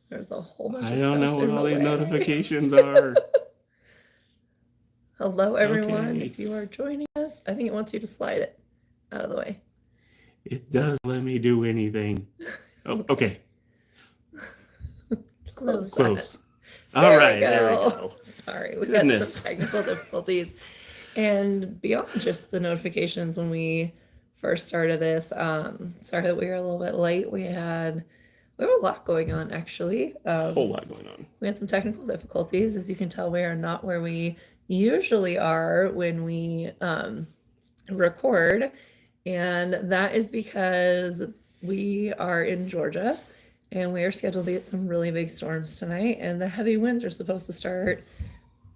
There's a whole bunch I of don't stuff know what in all the these way. notifications are. Hello, everyone. Okay. If you are joining us, I think it wants you to slide it out of the way. It does let me do anything. Oh, okay. Close. Close. All There we right, there we go. go. Sorry, we had Goodness. some technical difficulties. And beyond just the notifications, when we first started this, sorry that we were a little bit late. We have a lot going on, actually. A whole lot going on. We had some technical difficulties. As you can tell, we are not where we usually are when we record. And that is because we are in Georgia and we are scheduled to get some really big storms tonight. And the heavy winds are supposed to start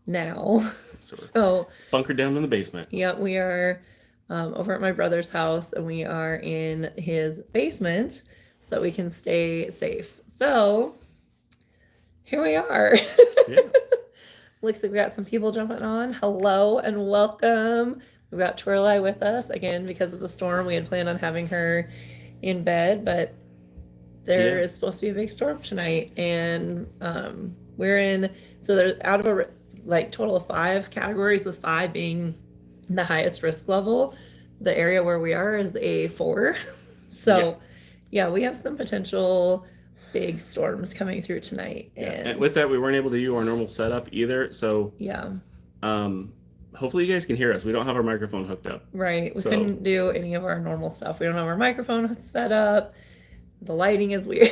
now. So bunkered down in the basement. Yeah, we are over at my brother's house and we are in his basement so that we can stay safe. So here we are. Yeah. Looks like we got some people jumping on. Hello and welcome. We've got Twirly with us again because of the storm. We had planned on having her in bed, but there is supposed to be a big storm tonight, and we're in. So there's out of a total of 5 categories, with 5 being the highest risk level. The area where we are is a 4. So yeah, we have some potential big storms coming through tonight. And with that, we weren't able to do our normal setup either. So hopefully you guys can hear us. We don't have our microphone hooked up. Right. We couldn't do any of our normal stuff. We don't have our microphone set up. The lighting is weird.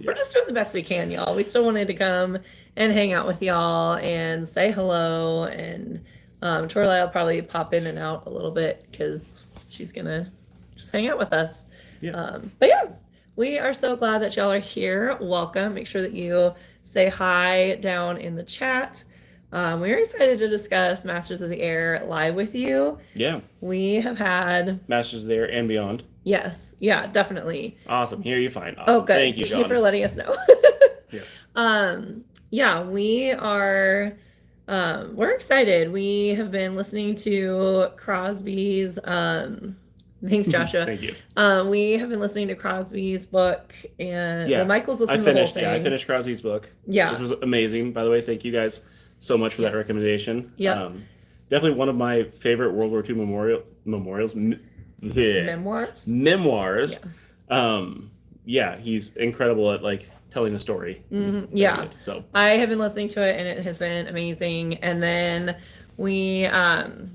We're just doing the best we can, y'all. We still wanted to come and hang out with y'all and say hello. And Torlai will probably pop in and out a little bit because she's going to just hang out with us. Yeah. But yeah, we are so glad that y'all are here. Welcome. Make sure that you say hi down in the chat. We're excited to discuss Masters of the Air live with you. Yeah. We have had Masters of the Air and beyond. Yes. Yeah, definitely. Awesome. Here you find. Awesome. Oh, good. Thank you, John. Thank you for letting us know. Yes. Yeah, we are, we're excited. We have been listening to Crosby's, thanks, Joshua. Thank you. We have been listening to Crosby's book, and Michael's listening to the whole thing. I finished Crosby's book. Yeah. Which was amazing, by the way. Thank you guys so much for that recommendation. Yeah. Definitely one of my favorite World War II memoirs. Memoirs. Yeah. He's incredible at telling a story. Mm-hmm. Yeah. So I have been listening to it and it has been amazing. And then we I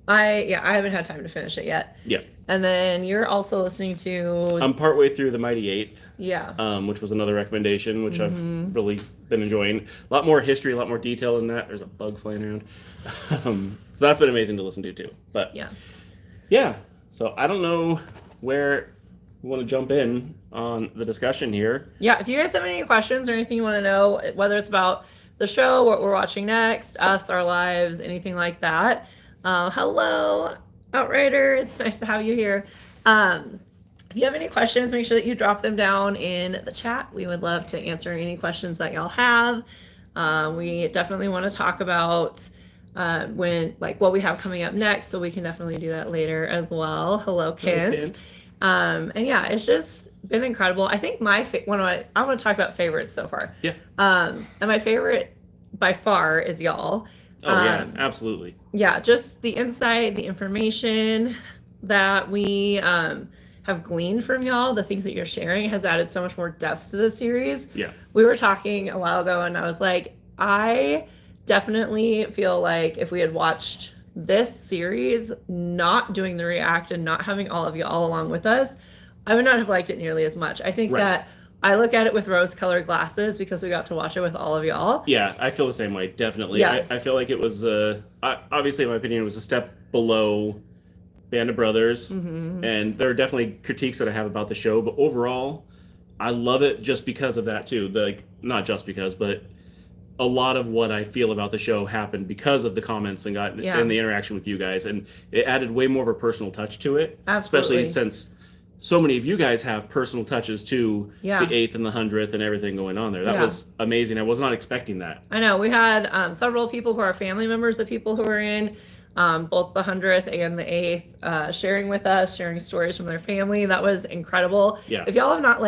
haven't had time to finish it yet. Yeah. And then you're also listening to I'm partway through The Mighty Eighth. Yeah. Which was another recommendation, which I've really been enjoying. A lot more history, a lot more detail in that. There's a bug flying around. So that's been amazing to listen to too. But yeah. So I don't know where you want to jump in on the discussion here. Yeah. If you guys have any questions or anything you want to know, whether it's about the show, what we're watching next, us, our lives, anything like that. Hello, Outrider. It's nice to have you here. If you have any questions, make sure that you drop them down in the chat. We would love to answer any questions that y'all have. We definitely want to talk about what we have coming up next, so we can definitely do that later as well. Hello, Kent. And yeah, it's just been incredible. I think I want to talk about favorites so far. Yeah. And my favorite by far is y'all. Oh yeah, absolutely. Yeah, just the insight, the information that we have gleaned from y'all, the things that you're sharing has added so much more depth to the series. Yeah. We were talking a while ago and I was like, I definitely feel like if we had watched this series, not doing the react and not having all of y'all along with us, I would not have liked it nearly as much. I think that I look at it with rose-colored glasses because we got to watch it with all of y'all. Yeah, I feel the same way, definitely. Yeah. I feel like it was, obviously, in my opinion, it was a step below Band of Brothers. Mm-hmm. And there are definitely critiques that I have about the show. But overall, I love it just because of that, too. Not just because, but a lot of what I feel about the show happened because of the comments and and the interaction with you guys. And it added way more of a personal touch to it. Absolutely. Especially since so many of you guys have personal touches to the 8th and the 100th and everything going on there. That was amazing. I was not expecting that. I know. We had several people who are family members of people who are in both the 100th and the 8th sharing with us, sharing stories from their family. That was incredible. Yeah. If y'all have not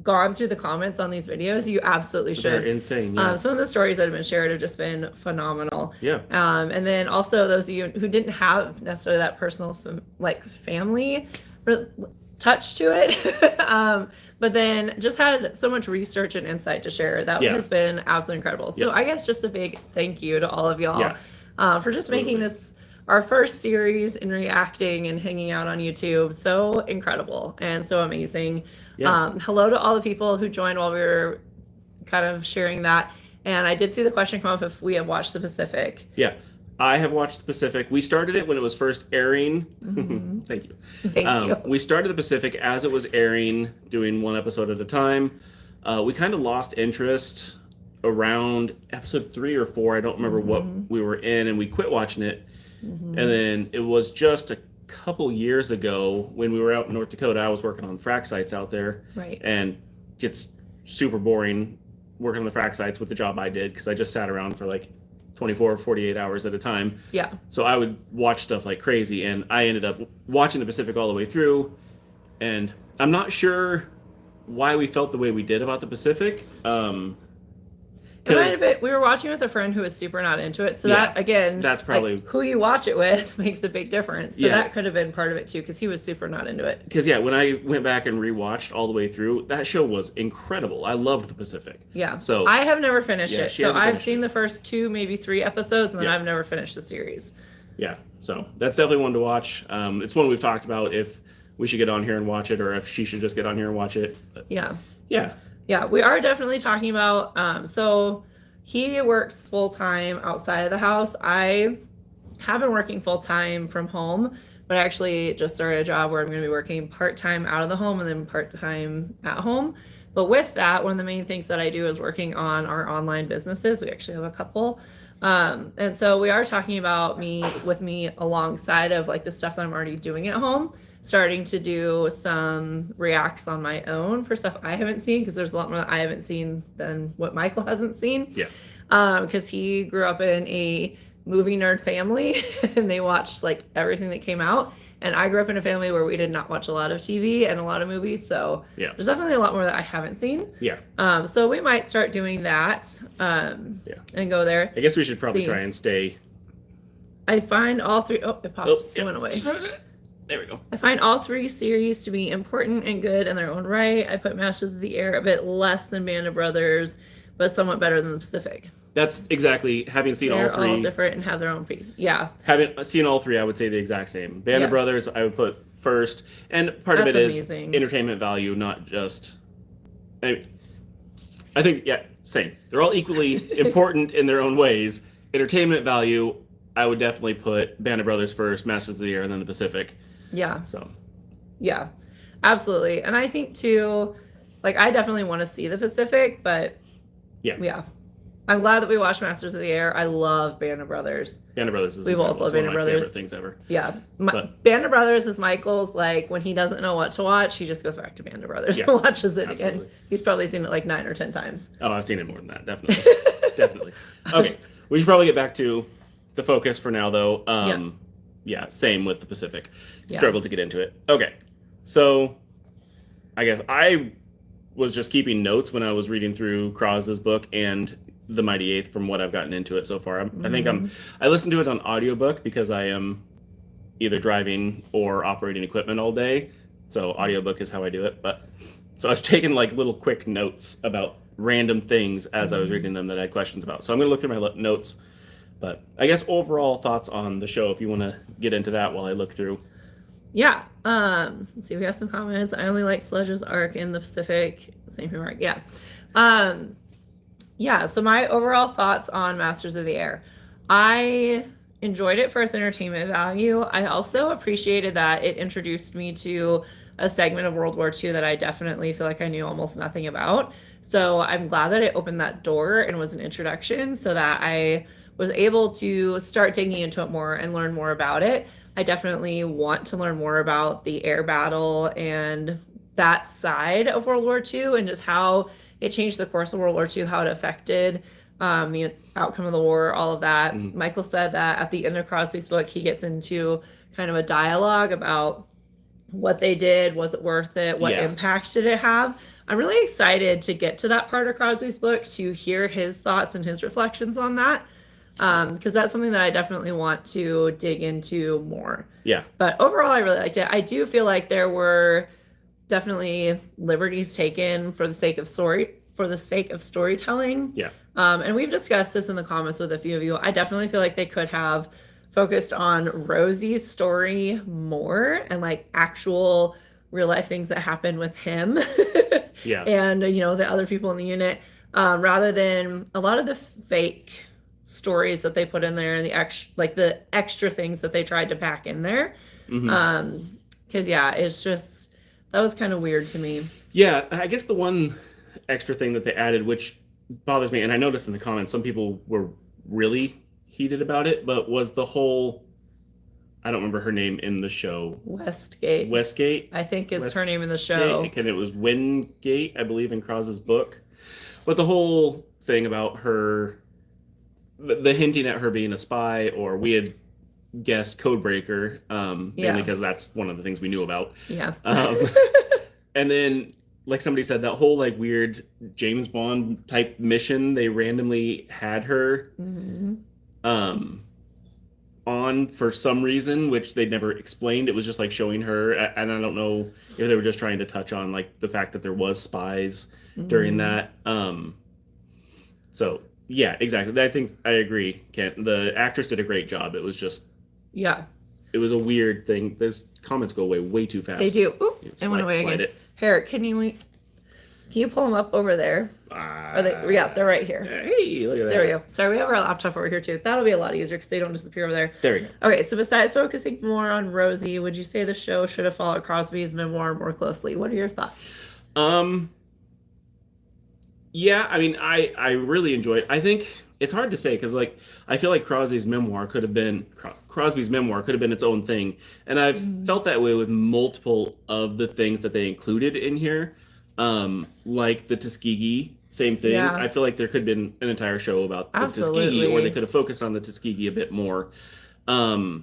gone through the comments on these videos, you absolutely should. They're insane. Yeah. Some of the stories that have been shared have just been phenomenal. Yeah. And then also those of you who didn't have necessarily that personal family touch to it, but then just had so much research and insight to share. That has been absolutely incredible. So I guess just a big thank you to all of y'all for just making this our first series and reacting and hanging out on YouTube. So incredible and so amazing. Hello to all the people who joined while we were kind of sharing that. And I did see the question come up if we have watched The Pacific. Yeah, I have watched The Pacific. We started it when it was first airing. Thank you. Thank you. We started The Pacific as it was airing, doing one episode at a time. We kind of lost interest around episode 3 or 4. I don't remember what we were in, and we quit watching it. And then it was just a couple years ago when we were out in North Dakota. I was working on frac sites out there. Right. And it gets super boring working on the frac sites with the job I did because I just sat around for like 24 or 48 hours at a time. Yeah. So I would watch stuff like crazy, and I ended up watching The Pacific all the way through. And I'm not why we felt the way we did about The Pacific. We were watching with a friend who was super not into it. So that, again, that's probably who you watch it with makes a big difference. So that could have been part of it too, because he was super not into it. Because, when I went back and rewatched all the way through, that show was incredible. I loved The Pacific. Yeah. So I have never finished it. So I've seen the first 2, maybe 3 episodes, and then I've never finished the series. Yeah. So that's definitely one to watch. It's one we've talked about if we should get on here and watch it, or if she should just get on here and watch it. But, yeah. Yeah, we are definitely talking about, so he works full-time outside of the house. I have been working full-time from home, but I actually just started a job where I'm going to be working part-time out of the home and then part-time at home. But with that, one of the main things that I do is working on our online businesses. We actually have a couple. And so we are talking about me alongside of like the stuff that I'm already doing at home, starting to do some reacts on my own for stuff I haven't seen, because there's a lot more that I haven't seen than what Michael hasn't seen. Yeah. Because he grew up in a movie nerd family and they watched like everything that came out. And I grew up in a family where we did not watch a lot of TV and a lot of movies. So there's definitely a lot more that I haven't seen. Yeah. So we might start doing that and go there. I guess we should probably try and stay. I find all 3. Oh, it popped. It went away. There we go. I find all 3 series to be important and good in their own right. I put Masters of the Air a bit less than Band of Brothers, but somewhat better than The Pacific. That's exactly, having seen They're all 3. all different and have their own piece. Yeah. Having seen all 3, I would say the exact same. Band of Brothers, I would put first. And part of it is entertainment value, not just... I think, same. They're all equally important in their own ways. Entertainment value, I would definitely put Band of Brothers first, Masters of the Air, and then The Pacific. Yeah. So. Yeah, absolutely. And I think too, like, I definitely want to see The Pacific, but yeah. I'm glad that we watched Masters of the Air. I love Band of Brothers. Band of Brothers is we both love Band of Brothers. Favorite things ever. Yeah, Band of Brothers is Michael's. Like when he doesn't know what to watch, he just goes back to Band of Brothers and watches it again. He's probably seen it like 9 or 10 times. Oh, I've seen it more than that, definitely, definitely. Okay, we should probably get back to the focus for now, though. Same with The Pacific. Struggled to get into it. Okay, so I guess I was just keeping notes when I was reading through Kroz's book and The Mighty Eighth from what I've gotten into it so far. I listened to it on audiobook because I am either driving or operating equipment all day. So audiobook is how I do it. So I was taking like little quick notes about random things as I was reading them that I had questions about. So I'm going to look through my notes. But I guess overall thoughts on the show, if you want to get into that while I look through. Yeah. Let's see. We have some comments. I only like Sledge's arc in The Pacific. Same for Mark. Yeah. So my overall thoughts on Masters of the Air. I enjoyed it for its entertainment value. I also appreciated that it introduced me to a segment of World War II that I definitely feel like I knew almost nothing about. So I'm glad that it opened that door and was an introduction so that I was able to start digging into it more and learn more about it. I definitely want to learn more about the air battle and that side of World War II and just how it changed the course of World War II, how it affected the outcome of the war, all of that. Michael said that at the end of Crosby's book, he gets into kind of a dialogue about what they did, was it worth it? What impact did it have? I'm really excited to get to that part of Crosby's book to hear his thoughts and his reflections on that. Because that's something that I definitely want to dig into more. Yeah. But overall, I really liked it. I do feel like there were definitely liberties taken for the sake of storytelling. Yeah. And we've discussed this in the comments with a few of you. I definitely feel like they could have focused on Rosie's story more and like actual real life things that happened with him. Yeah. And, the other people in the unit, rather than a lot of the fake stories that they put in there and the extra things that they tried to pack in there. Because it's just, that was kind of weird to me. Yeah, I guess the one extra thing that they added, which bothers me, and I noticed in the comments some people were really heated about it, but was the whole, I don't remember her name in the show. Westgate? I think is her name in the show. And it was Wingate, I believe, in Krause's book. But the whole thing about her, the hinting at her being a spy, or we had guessed codebreaker, mainly because that's one of the things we knew about. Yeah. And then, like somebody said, that whole like weird James Bond type mission they randomly had her on for some reason, which they never explained. It was just like showing her, and I don't know if they were just trying to touch on like the fact that there was spies during that. So yeah, exactly. I think I agree, Kent. The actress did a great job. It was just it was a weird thing. Those comments go away way too fast. They do. Oop, it went away again. Here, can you pull them up over there? They're right here. Hey, look at that. There we go. Sorry, we have our laptop over here too. That'll be a lot easier because they don't disappear over there. There we go. Okay, so besides focusing more on Rosie, would you say the show should have followed Crosby's memoir more closely? What are your thoughts? Yeah, I mean, I really enjoyed it. I think it's hard to say because, like, I feel like Crosby's memoir could have been its own thing, and I've felt that way with multiple of the things that they included in here, like the Tuskegee. Same thing. Yeah. I feel like there could have been an entire show about the Tuskegee, or they could have focused on the Tuskegee a bit more. The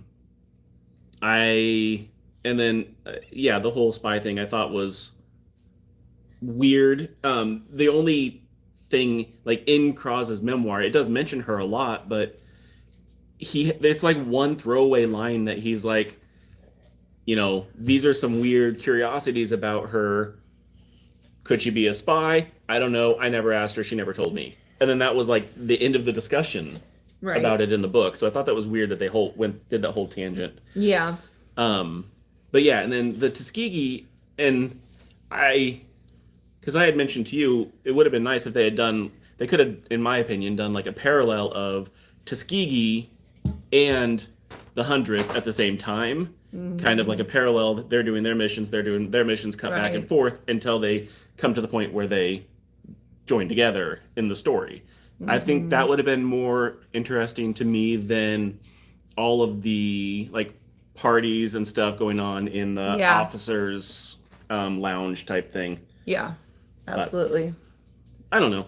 whole spy thing I thought was weird. The only thing, like in Krause's memoir, it does mention her a lot, but it's like one throwaway line that he's like, these are some weird curiosities about her. Could she be a spy? I don't know. I never asked her. She never told me. And then that was like the end of the discussion about it in the book. So I thought that was weird that they did that whole tangent. Yeah. But yeah, and then the Tuskegee, and because I had mentioned to you, it would have been nice if they could have, in my opinion, done like a parallel of Tuskegee and the 100th at the same time. Kind of like a parallel. They're doing their missions, cut back and forth until they come to the point where they join together in the story. I think that would have been more interesting to me than all of the like parties and stuff going on in the officers' lounge type thing. Yeah, absolutely. But I don't know.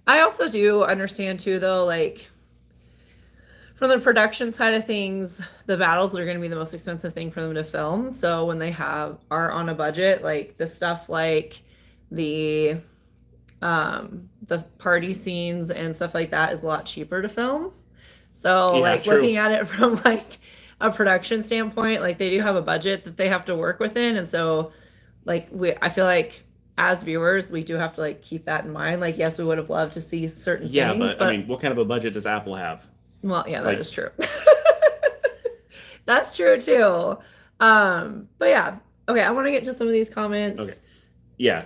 I also do understand too, though, like from the production side of things, the battles are going to be the most expensive thing for them to film. So when they are on a budget, like the stuff like the party scenes and stuff like that is a lot cheaper to film. So looking at it from like a production standpoint, like they do have a budget that they have to work within. And so like I feel like as viewers, we do have to like keep that in mind. Like, yes, we would have loved to see certain things. Yeah, but I mean, what kind of a budget does Apple have? Well, yeah, that is true. That's true too. But yeah. Okay, I want to get to some of these comments. Okay. Yeah.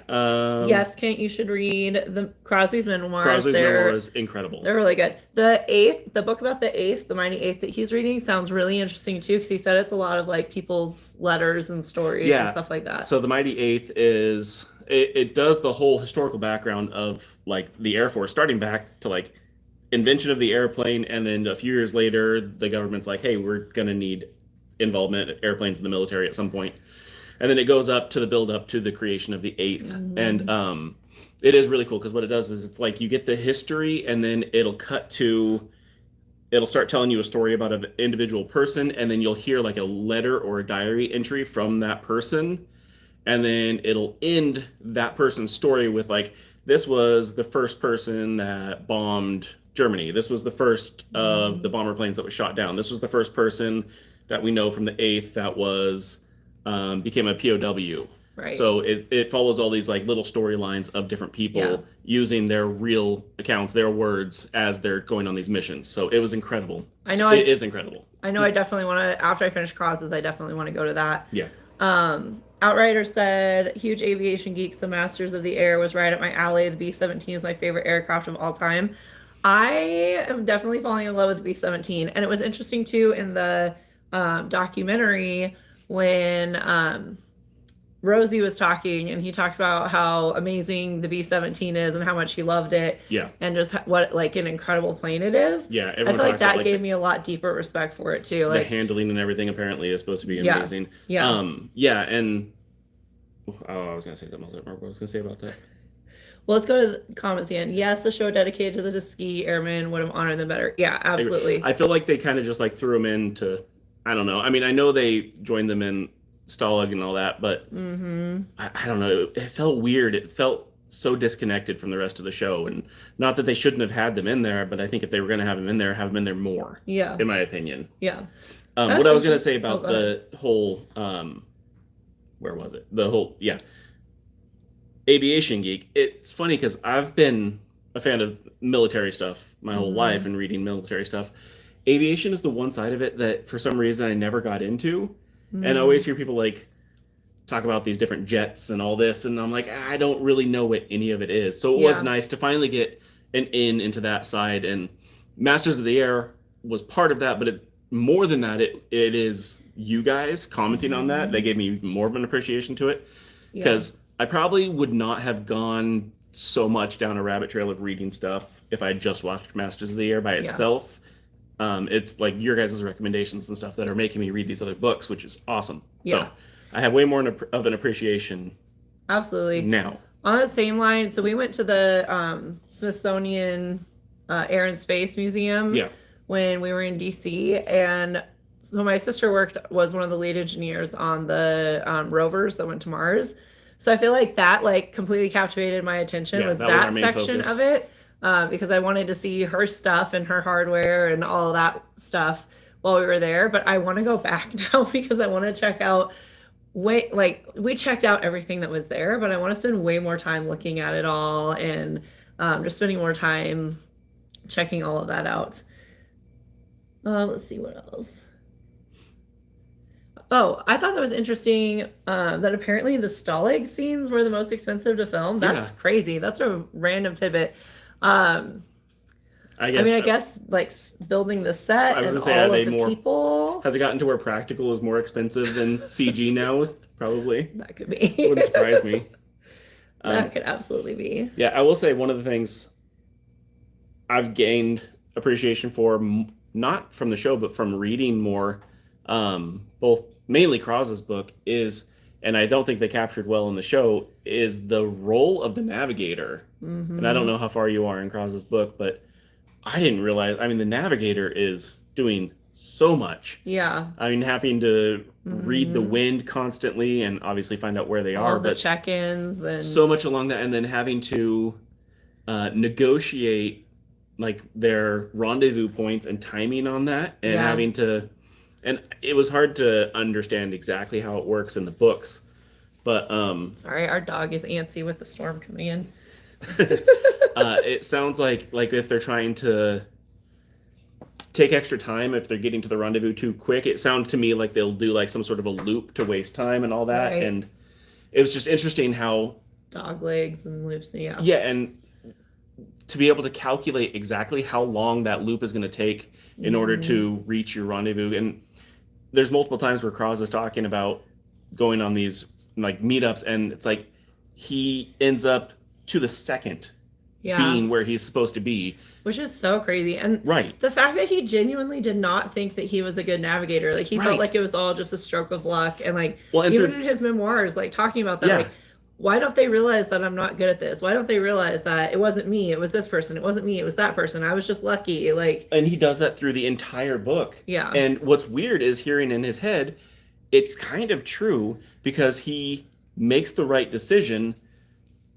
Yes, Kent, you should read the Crosby's memoirs. Crosby's memoir is incredible. They're really good. The book about the Mighty Eighth that he's reading sounds really interesting too, because he said it's a lot of like people's letters and stories and stuff like that. So the Mighty Eighth is it does the whole historical background of like the Air Force, starting back to like invention of the airplane, and then a few years later the government's like, hey, we're gonna need involvement of airplanes in the military at some point. And then it goes up to the build up to the creation of the 8th. And it is really cool because what it does is it's like you get the history and then it'll cut to it'll start telling you a story about an individual person, and then you'll hear like a letter or a diary entry from that person, and then it'll end that person's story with like, this was the first person that bombed Germany. This was the first of the bomber planes that was shot down. This was the first person that we know from the 8th that was became a POW. Right. So it follows all these like little storylines of different people using their real accounts, their words as they're going on these missions. So it was incredible. It is incredible. I know I definitely want to, after I finish Crosses, I definitely want to go to that. Yeah. Outrider said, huge aviation geeks, the Masters of the Air was right up my alley. The B-17 is my favorite aircraft of all time. I am definitely falling in love with the B-17. And it was interesting too in the documentary when Rosie was talking, and he talked about how amazing the B-17 is and how much he loved it. Yeah. And just what like an incredible plane it is. Yeah. I feel like that gave me a lot deeper respect for it too. Like the handling and everything apparently is supposed to be amazing. Yeah. And I was gonna say something else. I don't remember what I was gonna say about that. Well, let's go to the comments again. Yes, a show dedicated to the Tuskegee Airmen would have honored them better. Yeah, absolutely. I feel like they kind of just like threw them into, I don't know. I mean, I know they joined them in Stalag and all that, but I don't know. It felt weird. It felt so disconnected from the rest of the show. And not that they shouldn't have had them in there, but I think if they were going to have them in there more. Yeah. In my opinion. Yeah. What I was going to say about the whole, where was it? The whole, aviation geek. It's funny because I've been a fan of military stuff my whole life and reading military stuff. Aviation is the one side of it that for some reason I never got into. And I always hear people like talk about these different jets and all this, and I'm like, I don't really know what any of it is. So it was nice to finally get an into that side. And Masters of the Air was part of that, but more than that, it is you guys commenting on that. They gave me more of an appreciation to it, because I probably would not have gone so much down a rabbit trail of reading stuff if I just watched Masters of the Air by itself. It's like your guys' recommendations and stuff that are making me read these other books, which is awesome. So I have way more of an appreciation. Absolutely. Now. On that same line, so we went to the Smithsonian Air and Space Museum when we were in DC, and so my sister was one of the lead engineers on the rovers that went to Mars. So I feel like that like completely captivated my attention was that section of it. Because I wanted to see her stuff and her hardware and all of that stuff while we were there. But I want to go back now because I want to check out we checked out everything that was there, but I want to spend way more time looking at it all and just spending more time checking all of that out. Let's see what else. Oh, I thought that was interesting that apparently the Stalag scenes were the most expensive to film. That's crazy. That's a random tidbit. I guess like building the set and all of the people. Has it gotten to where practical is more expensive than CG now? Probably. That could be. Wouldn't surprise me. That could absolutely be. Yeah, I will say one of the things I've gained appreciation for, not from the show, but from reading more, both mainly Krause's book is, and I don't think they captured well in the show, is the role of the navigator. And I don't know how far you are in Krause's book, but I didn't realize, I mean, the navigator is doing so much. Yeah. I mean, having to read the wind constantly and obviously find out where they are. All the check-ins and so much along that, and then having to negotiate like their rendezvous points and timing on that, and having to, and it was hard to understand exactly how it works in the books, but sorry, our dog is antsy with the storm coming in. It sounds like if they're trying to take extra time, if they're getting to the rendezvous too quick, it sounds to me like they'll do like some sort of a loop to waste time and all that. Right. And it was just interesting how dog legs and loops. And to be able to calculate exactly how long that loop is going to take in order to reach your rendezvous. And there's multiple times where Krause is talking about going on these like meetups, and it's like he ends up to the second being where he's supposed to be, which is so crazy. And the fact that he genuinely did not think that he was a good navigator, like he felt like it was all just a stroke of luck, and like even in his memoirs, like talking about that, like why don't they realize that I'm not good at this? Why don't they realize that it wasn't me? It was this person. It wasn't me. It was that person. I was just lucky. Like, and he does that through the entire book. Yeah. And what's weird is hearing in his head, it's kind of true because he makes the right decision,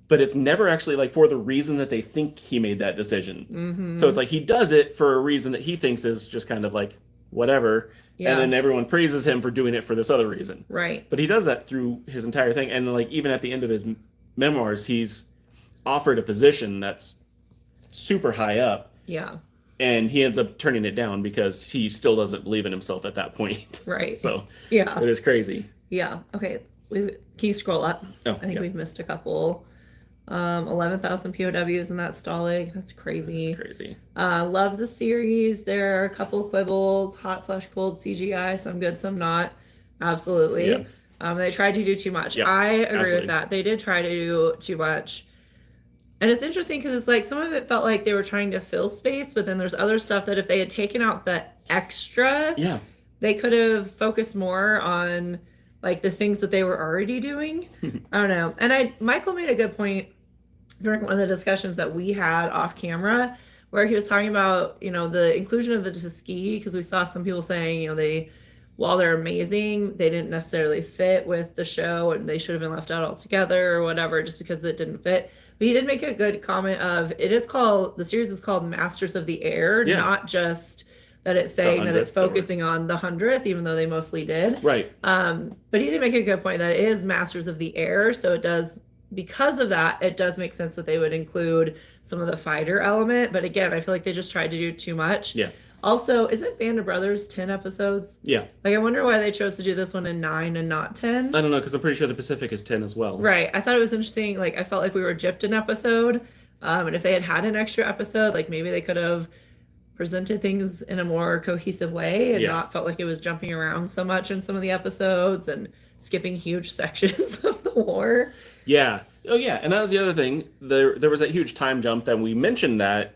but it's never actually like for the reason that they think he made that decision. Mm-hmm. So it's like he does it for a reason that he thinks is just kind of like whatever. Yeah. And then everyone praises him for doing it for this other reason. Right. But he does that through his entire thing. And like even at the end of his memoirs, he's offered a position that's super high up. Yeah. And he ends up turning it down because he still doesn't believe in himself at that point. Right. So yeah, it is crazy. Yeah. Okay. Can you scroll up? Oh, I think we've missed a couple. 11,000 POWs in that Stalag. That's crazy. That's crazy. Love the series. There are a couple quibbles, hot/cold CGI, some good, some not. Absolutely. Yeah. They tried to do too much. Yeah, I agree with that. They did try to do too much. And it's interesting because it's like some of it felt like they were trying to fill space, but then there's other stuff that if they had taken out the extra, they could have focused more on like the things that they were already doing. I don't know. And Michael made a good point during one of the discussions that we had off camera where he was talking about, the inclusion of the Tuskegee, because we saw some people saying, while they're amazing, they didn't necessarily fit with the show and they should have been left out altogether or whatever, just because it didn't fit. But he did make a good comment of the series is called Masters of the Air, not just that it's saying that it's focusing on the 100th, even though they mostly did. Right. But he did make a good point that it is Masters of the Air. So it does, because of that, it does make sense that they would include some of the fighter element. But again, I feel like they just tried to do too much. Yeah. Also, isn't Band of Brothers 10 episodes? Yeah. Like, I wonder why they chose to do this one in 9 and not 10. I don't know, because I'm pretty sure the Pacific is 10 as well. Right. I thought it was interesting. Like, I felt like we were gypped an episode. And if they had an extra episode, like, maybe they could have presented things in a more cohesive way and not felt like it was jumping around so much in some of the episodes and skipping huge sections of the war. Yeah. Oh, yeah. And that was the other thing. There was that huge time jump that we mentioned that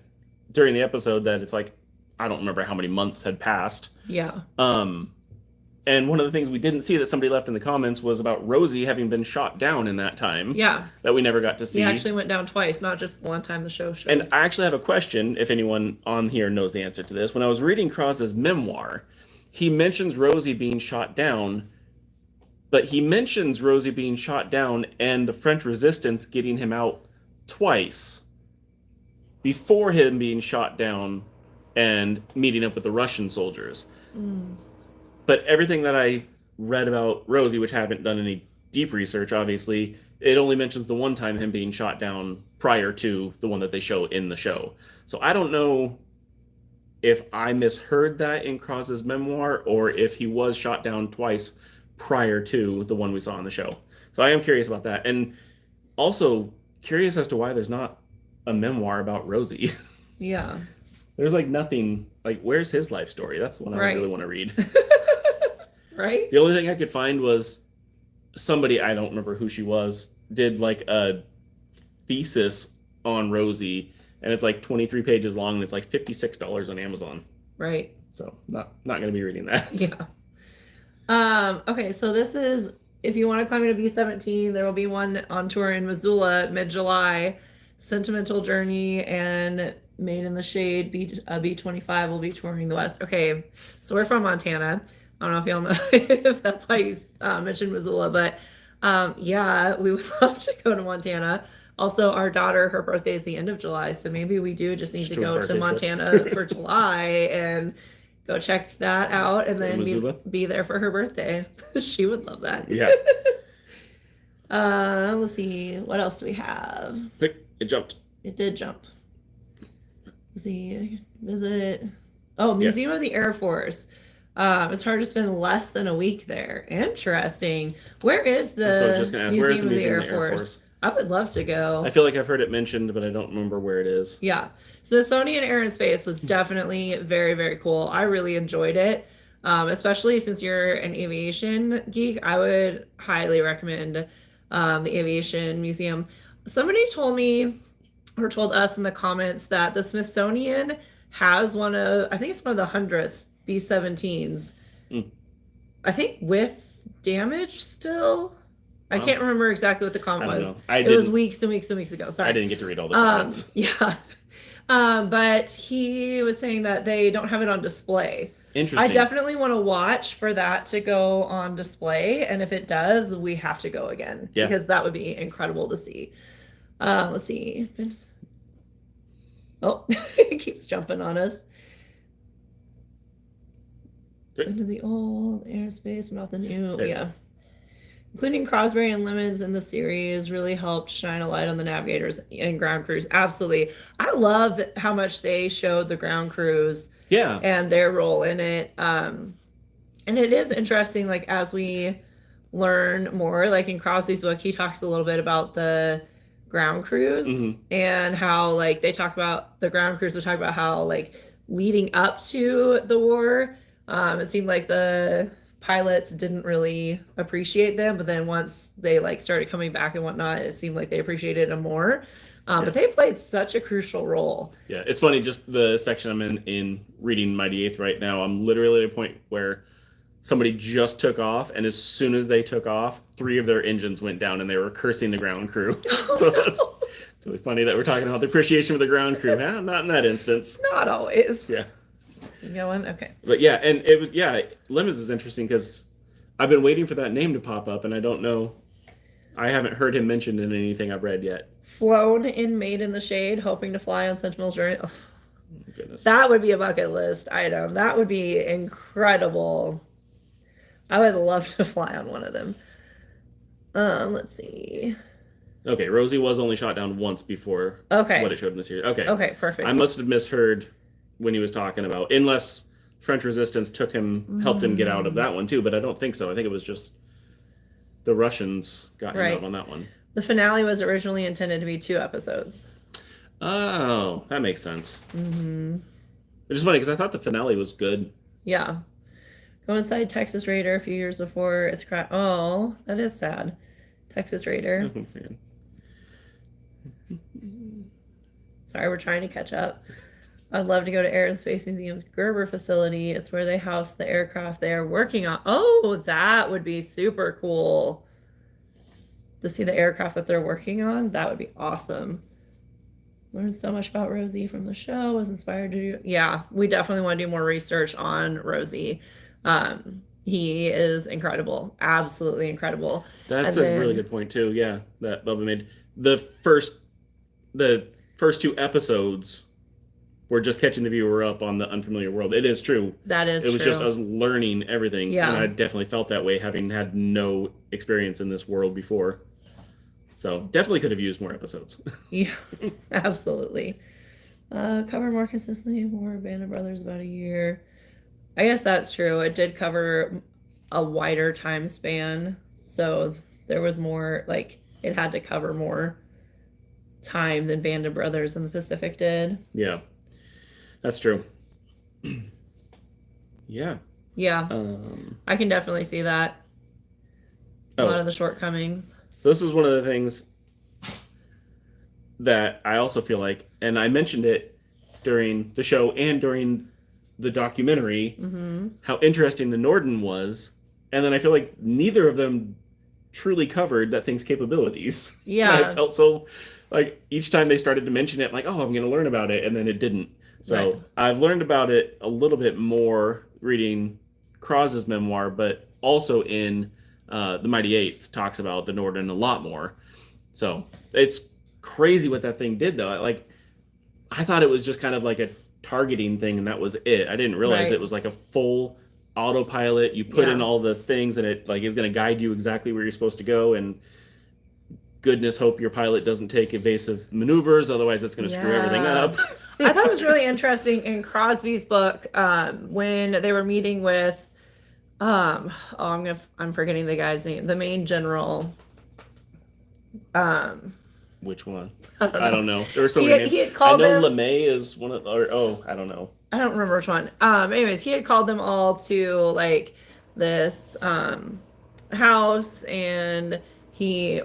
during the episode that it's like, I don't remember how many months had passed. Yeah. And one of the things we didn't see that somebody left in the comments was about Rosie having been shot down in that time. Yeah. That we never got to see. He actually went down twice, not just one time the show shows. And I actually have a question, if anyone on here knows the answer to this. When I was reading Cross's memoir, he mentions Rosie being shot down, but he mentions Rosie being shot down and the French resistance getting him out twice before him being shot down and meeting up with the Russian soldiers. But everything that I read about Rosie, which I haven't done any deep research, obviously, it only mentions the one time him being shot down prior to the one that they show in the show. So I don't know if I misheard that in Cross's memoir or if he was shot down twice prior to the one we saw in the show. So I am curious about that. And also curious as to why there's not a memoir about Rosie. Yeah. There's like nothing, like where's his life story? That's the one I really want to read. Right? The only thing I could find was somebody, I don't remember who she was, did like a thesis on Rosie, and it's like 23 pages long, and it's like $56 on Amazon. Right. So not going to be reading that. Yeah. Okay, so this is, if you want to climb into B-17, there will be one on tour in Missoula mid-July. Sentimental Journey and Made in the Shade, B-25 will be touring the West. Okay, so we're from Montana. I don't know if y'all know if that's why you mentioned Missoula, but yeah, we would love to go to Montana. Also, our daughter, her birthday is the end of July, so maybe we do just need to go to Montana for July and go check that out and then be there for her birthday. She would love that. Yeah. Let's see. What else do we have? It jumped. It did jump. Let's see. Visit. Oh, Museum of the Air Force. It's hard to spend less than a week there. Interesting. Where is the Museum of the Air Force? I would love to go. I feel like I've heard it mentioned, but I don't remember where it is. Yeah. Smithsonian Air and Space was definitely very, very cool. I really enjoyed it. Especially since you're an aviation geek, I would highly recommend the Aviation Museum. Somebody told me or told us in the comments that the Smithsonian has I think it's one of the 100th B-17s. I think with damage still. I can't remember exactly what the comment was. It was weeks and weeks and weeks ago. Sorry. I didn't get to read all the comments. Yeah. But he was saying that they don't have it on display. Interesting. I definitely want to watch for that to go on display. And if it does, we have to go again. Yeah. Because that would be incredible to see. Let's see. Oh, it keeps jumping on us. Into the old airspace, but not the new. Yeah. Including Crosby and Lemons in the series really helped shine a light on the navigators and ground crews. Absolutely. I love how much they showed the ground crews. Yeah. And their role in it. And it is interesting, like, as we learn more, like in Crosby's book, he talks a little bit about the ground crews and how, like, they talk about the ground crews would talk about how, like, leading up to the war, it seemed like the pilots didn't really appreciate them, but then once they like started coming back and whatnot, it seemed like they appreciated them more. But they played such a crucial role. Yeah, it's funny, just the section I'm in reading Mighty Eighth right now, I'm literally at a point where somebody just took off, and as soon as they took off, 3 of their engines went down, and they were cursing the ground crew. So it's really funny that we're talking about the appreciation of the ground crew. Not in that instance. Not always. Yeah. Going? Okay. But yeah, and it was, Lemons is interesting because I've been waiting for that name to pop up, and I don't know. I haven't heard him mentioned in anything I've read yet. Flown in Made in the Shade, hoping to fly on Sentinel's journey. Oh, goodness. That would be a bucket list item. That would be incredible. I would love to fly on one of them. Let's see. Okay, Rosie was only shot down once before what it showed in the series. Okay, perfect. I must have misheard when he was talking about, unless French Resistance helped him get out of that one too, but I don't think so. I think it was just the Russians got him out on that one. The finale was originally intended to be 2 episodes. Oh, that makes sense. It's just funny because I thought the finale was good. Yeah. Go inside Texas Raider a few years before it's crashed. Oh, that is sad. Texas Raider. Oh, man. Sorry, we're trying to catch up. I'd love to go to Air and Space Museum's Gerber facility. It's where they house the aircraft they are working on. Oh, that would be super cool. To see the aircraft that they're working on, that would be awesome. Learned so much about Rosie from the show. Was inspired to do. Yeah, we definitely want to do more research on Rosie. He is incredible. Absolutely incredible. That's a really good point too. Yeah, that Bubba made. The first 2 episodes were just catching the viewer up on the unfamiliar world. It is true. That is true. It was just us learning everything. Yeah. And I definitely felt that way, having had no experience in this world before. So definitely could have used more episodes. Yeah, absolutely. Cover more consistently, more Band of Brothers about a year. I guess that's true. It did cover a wider time span. So there was more, like, it had to cover more time than Band of Brothers in the Pacific did. Yeah, that's true. Yeah. Yeah. I can definitely see that. A lot of the shortcomings. So this is one of the things that I also feel like, and I mentioned it during the show and during the documentary, how interesting the Norden was, and then I feel like neither of them truly covered that thing's capabilities. Yeah. And I felt so, like, each time they started to mention it, like, oh, I'm going to learn about it, and then it didn't. So I've learned about it a little bit more reading Kroz's memoir, but also in The Mighty Eighth talks about the Norden a lot more. So it's crazy what that thing did, though. Like, I thought it was just kind of like a targeting thing, and that was it. I didn't realize it was like a full autopilot. You put in all the things, and it like is going to guide you exactly where you're supposed to go. And goodness, hope your pilot doesn't take evasive maneuvers, otherwise it's going to screw everything up. I thought it was really interesting in Crosby's book when they were meeting with I'm forgetting the guy's name, the main general. Which one? I don't know. There were so many names. He had called I know LeMay is one of, I don't know. I don't remember which one. Anyways, he had called them all to like this house, and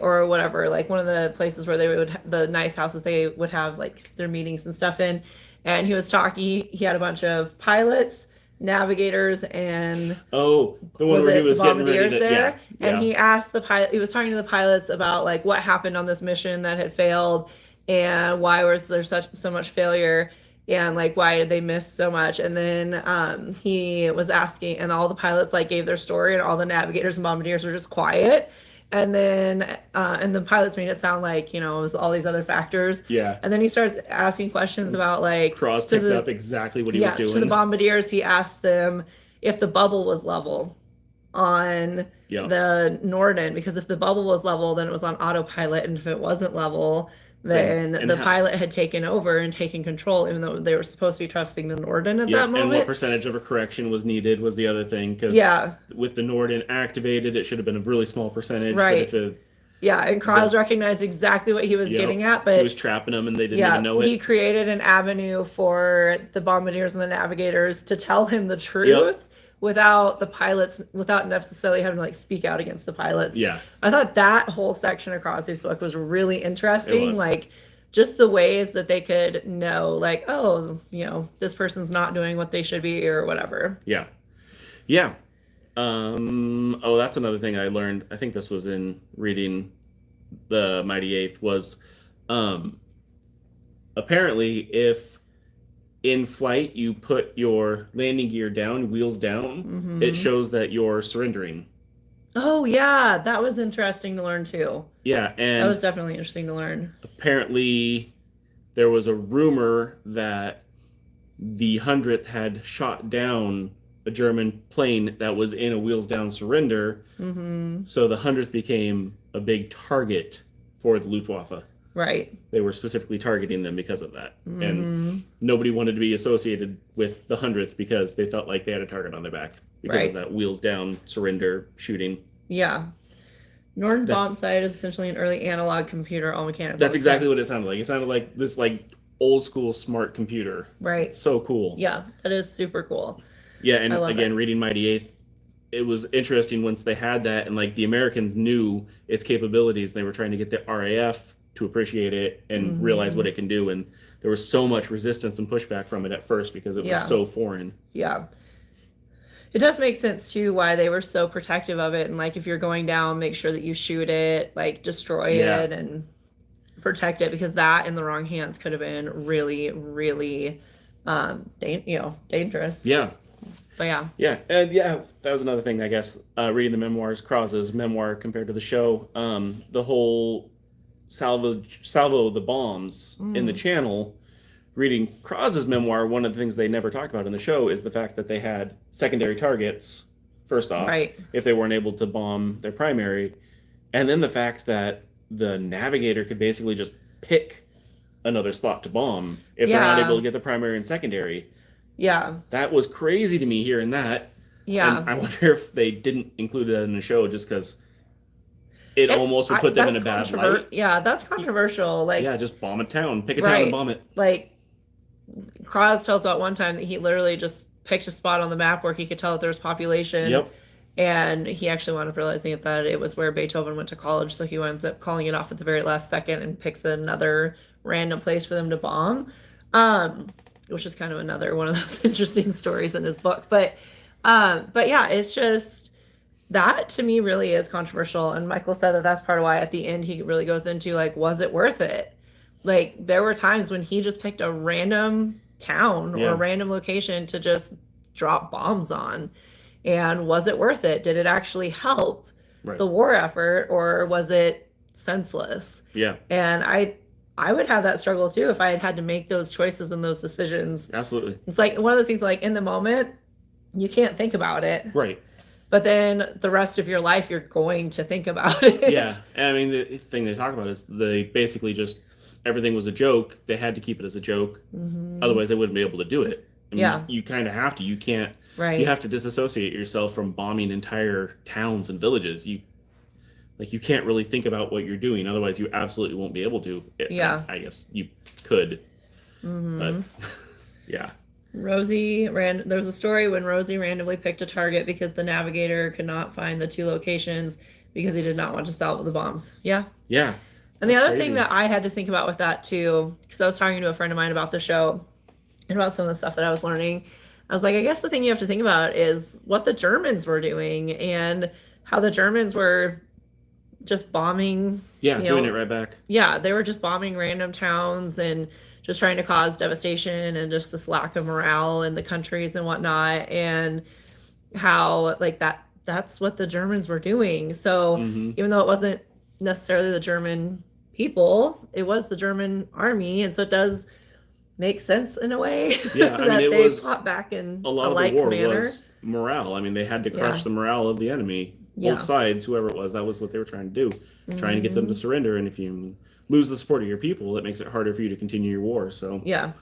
or whatever, like one of the places where they would, the nice houses they would have like their meetings and stuff in. And he was talking, he had a bunch of pilots navigators and the one where he was the getting ready bombardiers to, there, and he asked the pilot. He was talking to the pilots about like what happened on this mission that had failed, and why was there so much failure, and like why did they miss so much. And then he was asking, and all the pilots like gave their story, and all the navigators and bombardiers were just quiet. And then and the pilots made it sound like, you know, it was all these other factors. Yeah. And then he starts asking questions about like Cross picked up exactly what he was doing. To the bombardiers, he asked them if the bubble was level on the Norden, because if the bubble was level, then it was on autopilot, and if it wasn't level, then the pilot had taken over and taken control, even though they were supposed to be trusting the Norden at that moment. And what percentage of a correction was needed was the other thing, because with the Norden activated, it should have been a really small percentage. Right. But and Krause recognized exactly what he was getting at, but he was trapping them and they didn't even know it. He created an avenue for the bombardiers and the navigators to tell him the truth. Without the pilots, without necessarily having to like speak out against the pilots. I thought that whole section of Crosby's book was really interesting. Like just the ways that they could know, like, oh, you know, this person's not doing what they should be or whatever. That's another thing I learned. I think this was in reading the Mighty Eighth, was apparently if in flight you put your landing gear down, wheels down, it shows that you're surrendering. Oh yeah, that was interesting to learn too. And that was definitely interesting to learn. Apparently there was a rumor that the 100th had shot down a German plane that was in a wheels down surrender. So the 100th became a big target for the Luftwaffe. Right. They were specifically targeting them because of that. And nobody wanted to be associated with the 100th because they felt like they had a target on their back because of that wheels down surrender shooting. Norden bombsight is essentially an early analog computer, all mechanical. That's exactly what it sounded like. It sounded like this like old school smart computer. Right. So cool. Yeah, that is super cool. And again, reading Mighty Eighth, it was interesting once they had that, and like the Americans knew its capabilities. They were trying to get the RAF to appreciate it and realize what it can do, and there was so much resistance and pushback from it at first because it was so foreign. It does make sense too why they were so protective of it, and like if you're going down, make sure that you shoot it, like destroy it and protect it, because that in the wrong hands could have been really, really dangerous. But and that was another thing, I guess, reading the memoirs, Krause's memoir compared to the show, the whole salvo the bombs in the channel. Reading Krause's memoir, one of the things they never talked about in the show is the fact that they had secondary targets, first off, if they weren't able to bomb their primary, and then the fact that the navigator could basically just pick another spot to bomb if they're not able to get the primary and secondary. That was crazy to me hearing that. And I wonder if they didn't include that in the show just because it almost would put them in a bad light. That's controversial. Like, just bomb a town. Pick a town and bomb it. Like, Krause tells about one time that he literally just picked a spot on the map where he could tell that there was population. And he actually wound up realizing that it was where Beethoven went to college, so he winds up calling it off at the very last second and picks another random place for them to bomb. Which is kind of another one of those interesting stories in his book. But yeah, it's just, that to me really is controversial. And Michael said that that's part of why at the end he really goes into like, was it worth it? Like there were times when he just picked a random town or a random location to just drop bombs on. And was it worth it? Did it actually help the war effort, or was it senseless? And I would have that struggle too if I had to make those choices and those decisions. Absolutely. It's like one of those things, like in the moment, you can't think about it. But then the rest of your life, you're going to think about it. I mean, the thing they talk about is they basically just, everything was a joke. They had to keep it as a joke. Otherwise, they wouldn't be able to do it. I mean, you kind of have to. You can't. You have to disassociate yourself from bombing entire towns and villages. You can't really think about what you're doing. Otherwise, you absolutely won't be able to. I guess you could. But, Rosie there was a story when Rosie randomly picked a target because the navigator could not find the two locations because he did not want to salvo the bombs. And the other thing that I had to think about with that too, because I was talking to a friend of mine about the show and about some of the stuff that I was learning, I was like, I guess the thing you have to think about is what the Germans were doing and how the Germans were just bombing. Yeah, doing it right back. Yeah, they were just bombing random towns and just trying to cause devastation and just this lack of morale in the countries and whatnot. And how like that's what the Germans were doing. So even though it wasn't necessarily the German people, it was the German army. And so it does make sense in a way that they fought back in a lot of the war was morale. I mean, they had to crush the morale of the enemy. Both sides, whoever it was, that was what they were trying to do, trying to get them to surrender. And if you lose the support of your people, that makes it harder for you to continue your war. So yeah,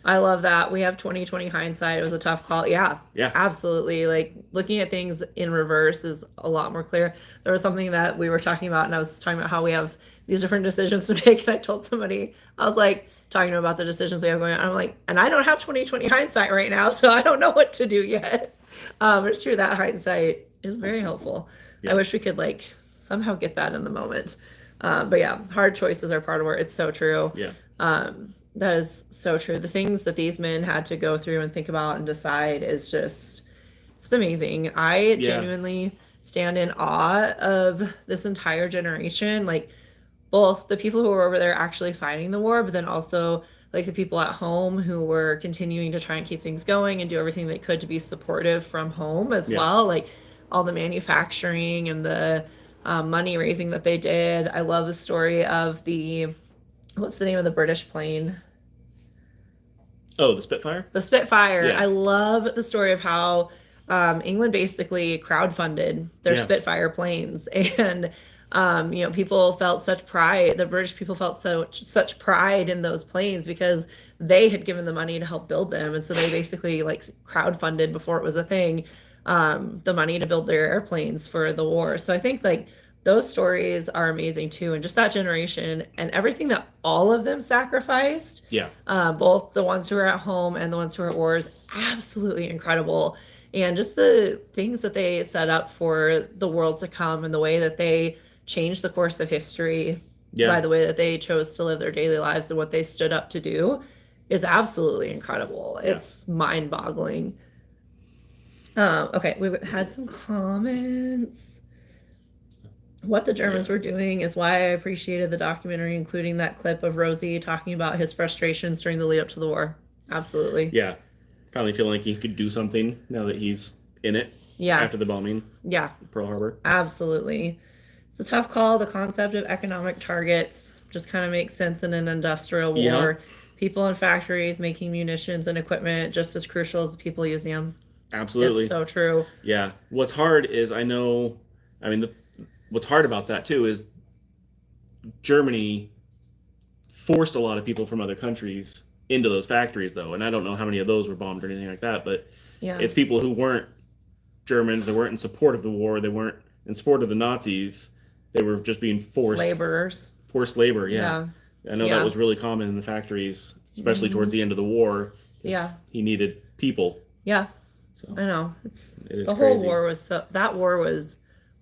I love that. We have 2020 hindsight. It was a tough call. Yeah, absolutely. Like looking at things in reverse is a lot more clear. There was something that we were talking about, and I was talking about how we have these different decisions to make. And I told somebody, I was like, talking about the decisions we have going on. I'm like, and I don't have 2020 hindsight right now, so I don't know what to do yet. It's true that hindsight is very helpful. I wish we could like somehow get that in the moment. But yeah, hard choices are part of it. It's so true. Yeah. That is so true. The things that these men had to go through and think about and decide is just, it's amazing. I genuinely stand in awe of this entire generation. Like both the people who were over there actually fighting the war, but then also like the people at home who were continuing to try and keep things going and do everything they could to be supportive from home as well. Like all the manufacturing and the money raising that they did. I love the story of what's the name of the British plane? Oh, the Spitfire? The Spitfire. Yeah. I love the story of how England basically crowdfunded their Spitfire planes. And, people felt such pride. The British people felt such pride in those planes because they had given the money to help build them. And so they basically like crowdfunded before it was a thing, the money to build their airplanes for the war. So I think like those stories are amazing too. And just that generation and everything that all of them sacrificed. Yeah. Both the ones who are at home and the ones who are at war is absolutely incredible. And just the things that they set up for the world to come and the way that they changed the course of history by the way that they chose to live their daily lives and what they stood up to do is absolutely incredible. It's mind-boggling. Okay, we've had some comments. What the Germans were doing is why I appreciated the documentary, including that clip of Rosie talking about his frustrations during the lead up to the war. Absolutely. Yeah. Probably feeling like he could do something now that he's in it. Yeah. After the bombing. Yeah. Pearl Harbor. Absolutely. It's a tough call. The concept of economic targets just kind of makes sense in an industrial war. Yeah. People in factories making munitions and equipment just as crucial as the people using them. Absolutely. It's so true. Yeah. What's hard is what's hard about that too is Germany forced a lot of people from other countries into those factories though. And I don't know how many of those were bombed or anything like that, but it's people who weren't Germans. They weren't in support of the war. They weren't in support of the Nazis. They were just being forced labor. Yeah. I know that was really common in the factories, especially towards the end of the war. Yeah. He needed people. Yeah. So I know the whole war was that war was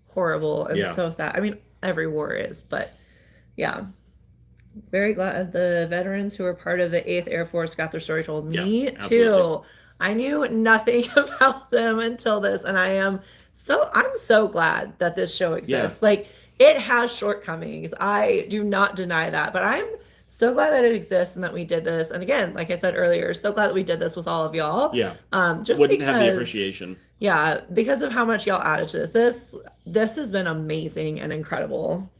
horrible and so sad. I mean, every war is, but yeah. Very glad the veterans who were part of the 8th Air Force got their story told. Me too. I knew nothing about them until this, and I'm so glad that this show exists. Yeah. Like, it has shortcomings. I do not deny that, but I'm so glad that it exists and that we did this. And again, like I said earlier, so glad that we did this with all of y'all. Yeah. Just wouldn't have the appreciation. Yeah, because of how much y'all added to this. This has been amazing and incredible.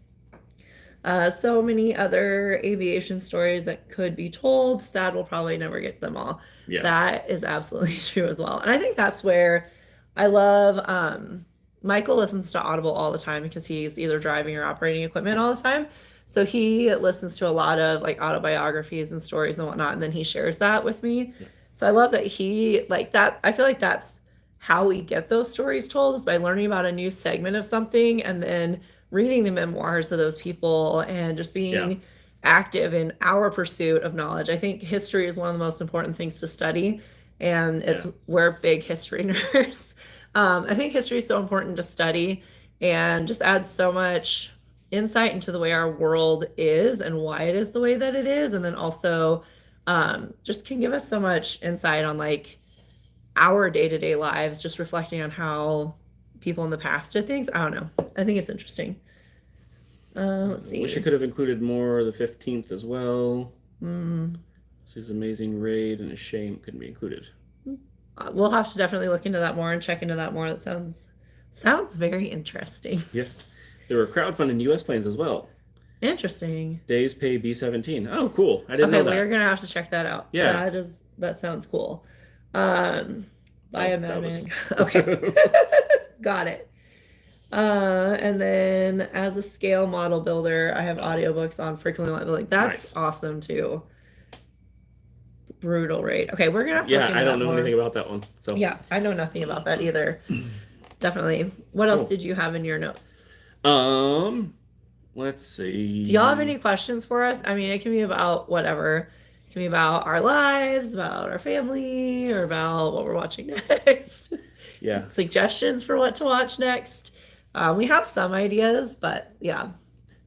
So many other aviation stories that could be told. Sad we'll probably never get them all. Yeah. That is absolutely true as well. And I think that's where I love Michael listens to Audible all the time because he's either driving or operating equipment all the time. So he listens to a lot of like autobiographies and stories and whatnot, and then he shares that with me. Yeah. So I love that he like that. I feel like that's how we get those stories told is by learning about a new segment of something and then reading the memoirs of those people and just being active in our pursuit of knowledge. I think history is one of the most important things to study, and we're big history nerds. I think history is so important to study and just adds so much insight into the way our world is and why it is the way that it is. And then also just can give us so much insight on like our day-to-day lives, just reflecting on how people in the past did things. I don't know. I think it's interesting. Let's see. Wish it could have included more of the 15th as well. This is amazing raid, and a shame it couldn't be included. We'll have to definitely look into that more and check into that more. That sounds very interesting. Yeah. There were crowdfunding U.S. planes as well. Interesting. Days pay B-17. Oh, cool. I didn't know that. Okay, we're going to have to check that out. Yeah. That sounds cool. Buy a Mad Man. Okay. Got it. And then as a scale model builder, I have audiobooks on frequently light building. That's awesome too. Brutal raid. Okay, we're gonna have to look into I don't that know more. anything about that one. So yeah, I know nothing about that either. Definitely. What else did you have in your notes? Let's see. Do y'all have any questions for us? I mean, it can be about whatever. It can be about our lives, about our family, or about what we're watching next. Yeah. Suggestions for what to watch next. We have some ideas, but yeah.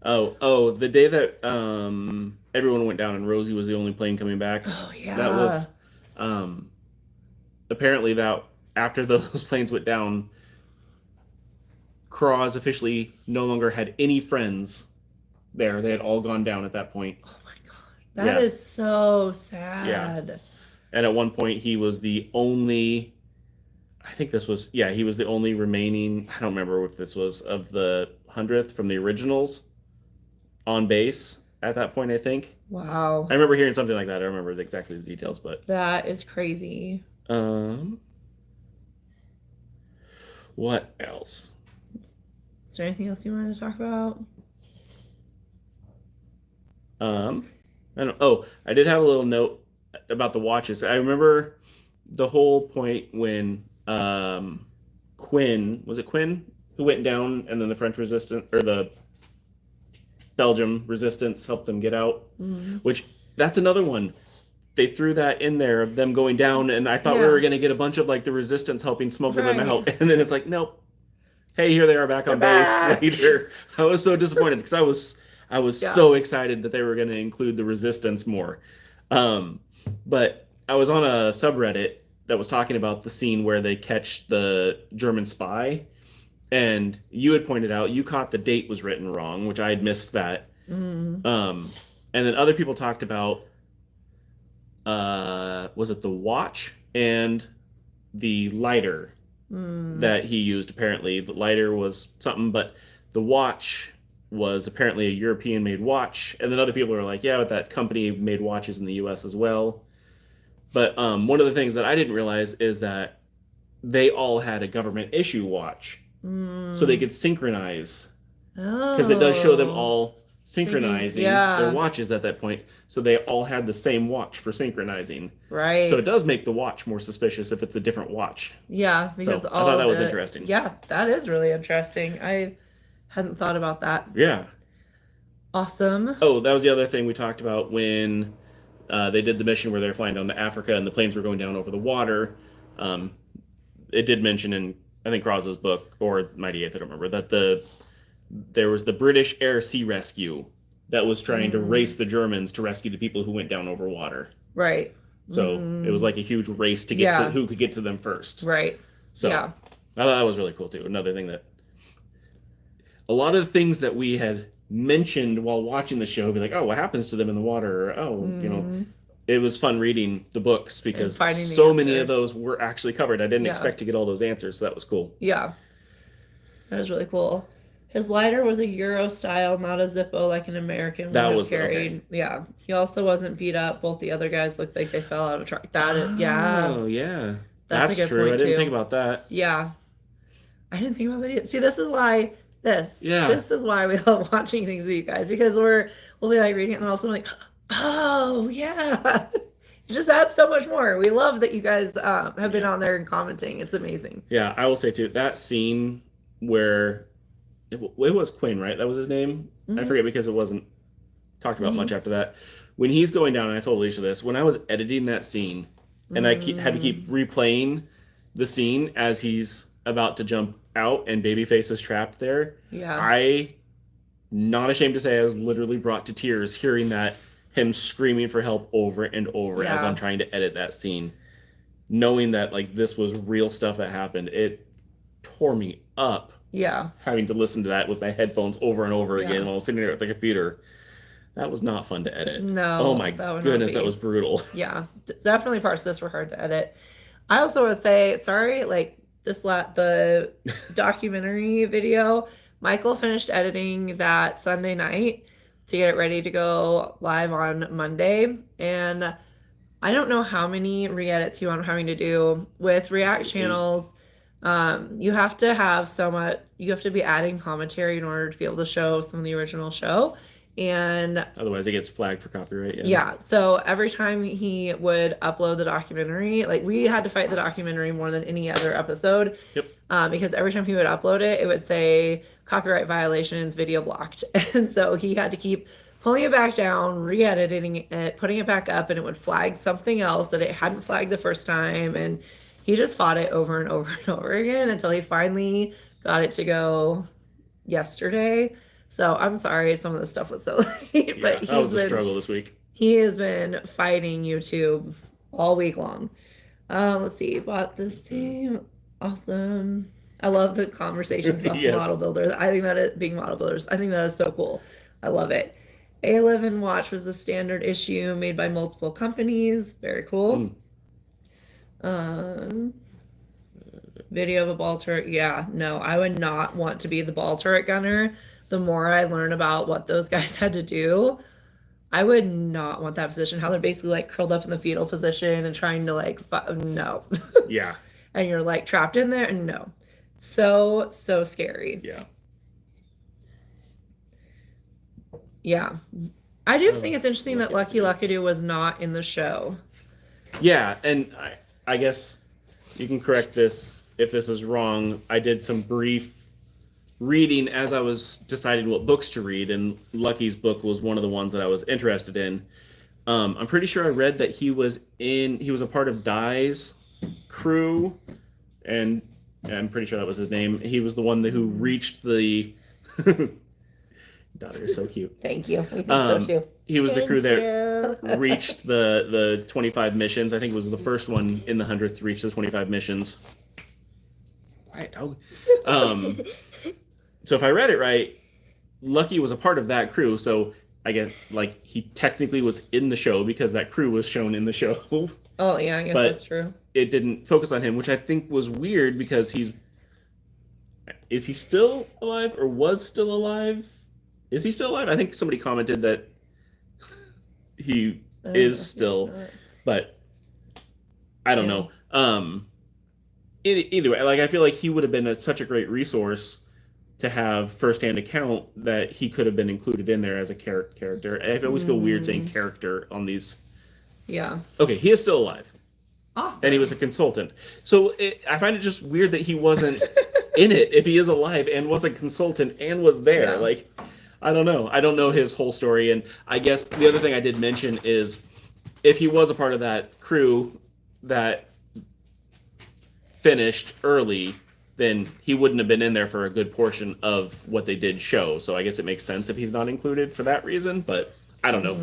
Oh, the day that everyone went down and Rosie was the only plane coming back. Oh yeah. That was apparently that after those planes went down, Cross officially no longer had any friends there. They had all gone down at that point. Oh my god. That is so sad. Yeah. And at one point he was the only, I think this was, he was the only remaining, I don't remember if this was of the 100th from the originals on base at that point, I think. Wow. I remember hearing something like that. I don't remember exactly the details, but that is crazy. What else? Is there anything else you wanted to talk about? I did have a little note about the watches. I remember the whole point when Quinn, was it Quinn who went down, and then the French resistance or the Belgium resistance helped them get out, which that's another one. They threw that in there of them going down, and I thought we were going to get a bunch of like the resistance helping smuggle them out, and then it's like, nope. Hey, here they are back on base later. I was so disappointed because I was so excited that they were going to include the resistance more. But I was on a subreddit that was talking about the scene where they catch the German spy, and you had pointed out you caught the date was written wrong, which I had missed that. And then other people talked about was it the watch and the lighter that he used? Apparently the lighter was something, but the watch was apparently a European made watch. And then other people are like, yeah, but that company made watches in the US as well. But one of the things that I didn't realize is that they all had a government issue watch, so they could synchronize, because it does show them all synchronizing their watches at that point. So they all had the same watch for synchronizing. Right. So it does make the watch more suspicious if it's a different watch. Yeah, because I thought that was interesting. Yeah, that is really interesting. I hadn't thought about that. Yeah. Awesome. Oh, that was the other thing we talked about when they did the mission where they were flying down to Africa and the planes were going down over the water. It did mention in, I think, Cros's book, or Mighty Eighth, I don't remember, that there was the British Air Sea Rescue that was trying to race the Germans to rescue the people who went down over water. Right. So it was like a huge race to get to who could get to them first. Right. So I thought that was really cool too. Another thing that a lot of the things that we had mentioned while watching the show, be like, oh, what happens to them in the water? Or, it was fun reading the books because so many of those were actually covered. I didn't expect to get all those answers, so that was cool. Yeah. That was really cool. His lighter was a Euro style, not a Zippo like an American would have carried. Okay. Yeah. He also wasn't beat up. Both the other guys looked like they fell out of truck. Oh, yeah. That's a good true. point, I didn't think about that. Yeah. I didn't think about that either. See, this is why this is why we love watching things with you guys, because we'll be like reading it and also like, oh yeah. It just adds so much more. We love that you guys have been on there and commenting. It's amazing. Yeah, I will say too, that scene where it was Quinn, right? That was his name. I forget because it wasn't talked about much after that. When he's going down, and I told Alicia this, when I was editing that scene, and I had to keep replaying the scene as he's about to jump out and Babyface is trapped there. Yeah. I, not ashamed to say, I was literally brought to tears hearing that, him screaming for help over and over as I'm trying to edit that scene. knowing that like this was real stuff that happened, it tore me up. Yeah. Having to listen to that with my headphones over and over again while sitting there at the computer. That was not fun to edit. No. Oh my goodness, that was brutal. Yeah. Definitely parts of this were hard to edit. I also want to say, sorry, like the documentary video, Michael finished editing that Sunday night to get it ready to go live on Monday. And I don't know how many re-edits you want having to do with React channels. You have to have you have to be adding commentary in order to be able to show some of the original show. And otherwise it gets flagged for copyright. Yeah. So every time he would upload the documentary, like we had to fight the documentary more than any other episode. Yep. Because every time he would upload it, it would say copyright violations, video blocked. And so he had to keep pulling it back down, re-editing it, putting it back up, and it would flag something else that it hadn't flagged the first time. And he just fought it over and over and over again until he finally got it to go yesterday. So I'm sorry some of the stuff was so late, but that was a struggle this week. He has been fighting YouTube all week long. Let's see, bought this team. Awesome. I love the conversations about the model builders. I think that is being model builders. I think that is so cool. I love it. A11 watch was the standard issue made by multiple companies. Very cool. Video of a ball turret. Yeah, no, I would not want to be the ball turret gunner. The more I learn about what those guys had to do, I would not want that position. How they're basically like curled up in the fetal position and trying to like, no. Yeah. And you're like trapped in there. And no. So scary. Yeah. Yeah. I do think it's interesting that Lucky Luckadoo was not in the show. Yeah. And I guess you can correct this if this is wrong. I did some brief reading as I was deciding what books to read, and Lucky's book was one of the ones that I was interested in. I'm pretty sure I read that he was a part of Dai's crew, and I'm pretty sure that was his name. He was the one who reached the daughter is so cute. Thank you. We think so too. He was the crew that reached the 25 missions. I think it was the first one in the 100th to reach the 25 missions. Quiet dog. So if I read it right, Lucky was a part of that crew. So I guess like he technically was in the show because that crew was shown in the show. Oh yeah, I guess that's true. It didn't focus on him, which I think was weird because is he still alive or was still alive? Is he still alive? I think somebody commented that he is still, but I don't know. Either way, like I feel like he would have been such a great resource to have firsthand account that he could have been included in there as a character. I always feel weird saying character on these. Yeah. Okay, he is still alive. Awesome. And he was a consultant. So I find it just weird that he wasn't in it if he is alive and was a consultant and was there. Yeah. Like, I don't know. I don't know his whole story. And I guess the other thing I did mention is if he was a part of that crew that finished early, then he wouldn't have been in there for a good portion of what they did show. So I guess it makes sense if he's not included for that reason, but I don't know.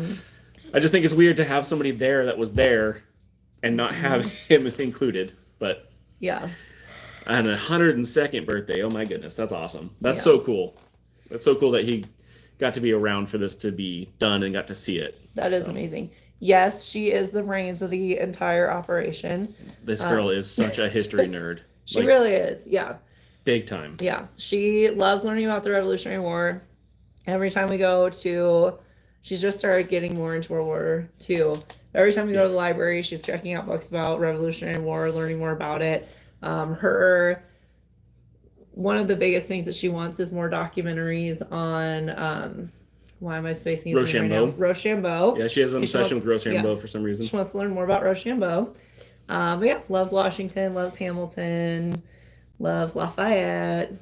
I just think it's weird to have somebody there that was there and not have him included. But yeah. On a 102nd birthday, oh my goodness, that's awesome. That's so cool. That's so cool that he got to be around for this to be done and got to see it. That is amazing. Yes, she is the brains of the entire operation. This girl is such a history nerd. She really is, yeah. Big time. Yeah, she loves learning about the Revolutionary War. Every time we go to, she's just started getting more into World War II. Every time we go to the library, she's checking out books about Revolutionary War, learning more about it. One of the biggest things that she wants is more documentaries on, why am I spacing his name right now? Rochambeau. Yeah, she has an obsession with Rochambeau for some reason. She wants to learn more about Rochambeau. But yeah, loves Washington, loves Hamilton, loves Lafayette.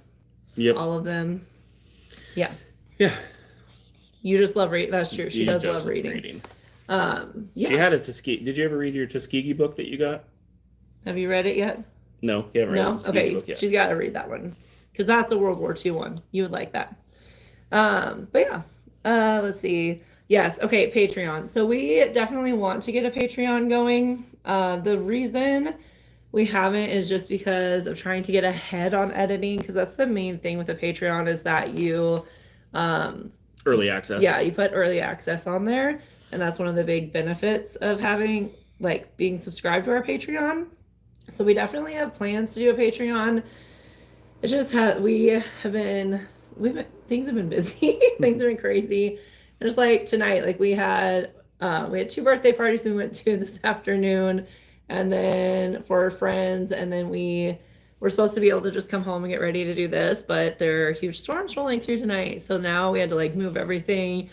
Yep. All of them. Yeah. Yeah. You just love reading. That's true. She does love reading. Yeah. She had a Tuskegee. Did you ever read your Tuskegee book that you got? Have you read it yet? No, you haven't read the Tuskegee book yet. She's got to read that one because that's a World War II one. You would like that. But yeah. Let's see. Yes. Okay. Patreon. So we definitely want to get a Patreon going. The reason we haven't is just because of trying to get ahead on editing, because that's the main thing with a Patreon is that you early access. Yeah, you put early access on there, and that's one of the big benefits of having like being subscribed to our Patreon. So we definitely have plans to do a Patreon. It just things have been busy. Things have been crazy. And just like tonight, like we had 2 birthday parties we went to this afternoon, and then for our friends, and then we were supposed to be able to just come home and get ready to do this, but there are huge storms rolling through tonight. So now we had to like move everything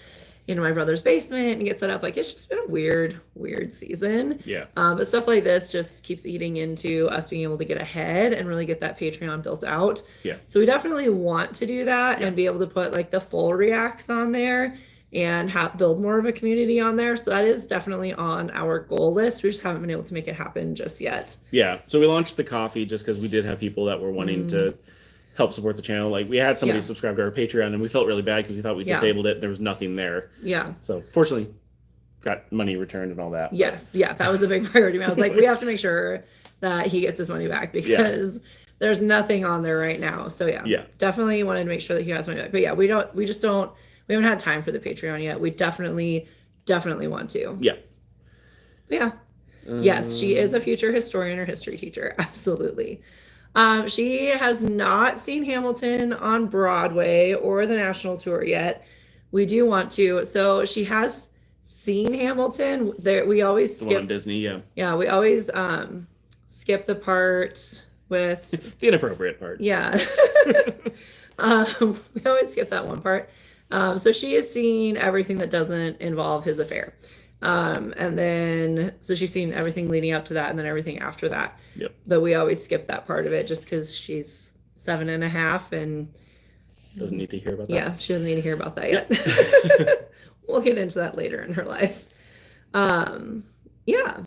into my brother's basement and get set up. Like, it's just been a weird season. Yeah. But stuff like this just keeps eating into us being able to get ahead and really get that Patreon built out. Yeah. So we definitely want to do that and be able to put like the full reacts on there and build more of a community on there. So that is definitely on our goal list. We just haven't been able to make it happen just yet. Yeah. So we launched the coffee just because we did have people that were wanting to help support the channel. Like, we had somebody subscribe to our Patreon, and we felt really bad because we thought we disabled it. There was nothing there. Yeah. So fortunately, got money returned and all that. Yes. Yeah. That was a big priority. I was like, we have to make sure that he gets his money back because there's nothing on there right now. So yeah, definitely wanted to make sure that he has money back. But yeah, we haven't had time for the Patreon yet. We definitely want to. Yeah. But yeah. Yes, she is a future historian or history teacher. Absolutely. She has not seen Hamilton on Broadway or the national tour yet. We do want to. So she has seen Hamilton. We always skip the one on Disney. Yeah, we always skip the part with the inappropriate part. Yeah. We always skip that one part. So she has seen everything that doesn't involve his affair. And then, so she's seen everything leading up to that and then everything after that. Yep. But we always skip that part of it just because she's 7.5 and doesn't need to hear about that. Yeah, she doesn't need to hear about that yet. We'll get into that later in her life. Yeah.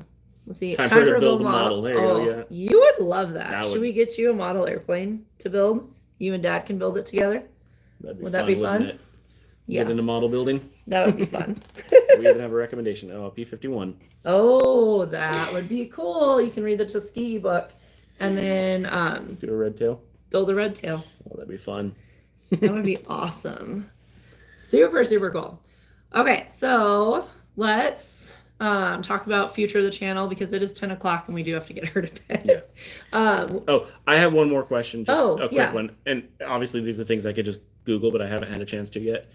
Let's see. Time for her to build a model. There you go. Yeah. You would love that. Should we get you a model airplane to build? You and Dad can build it together? Would that be fun? Yeah. Get into model building. That would be fun. We even have a recommendation. P-51. Oh, that would be cool. You can read the Tuskegee book and then do a red tail. Build a red tail. Oh, that'd be fun. That would be awesome. Super, super cool. Okay, so let's talk about future of the channel because it is 10 o'clock and we do have to get her to bed. Yeah. I have one more question. Just a quick one. And obviously these are things I could just Google, but I haven't had a chance to yet.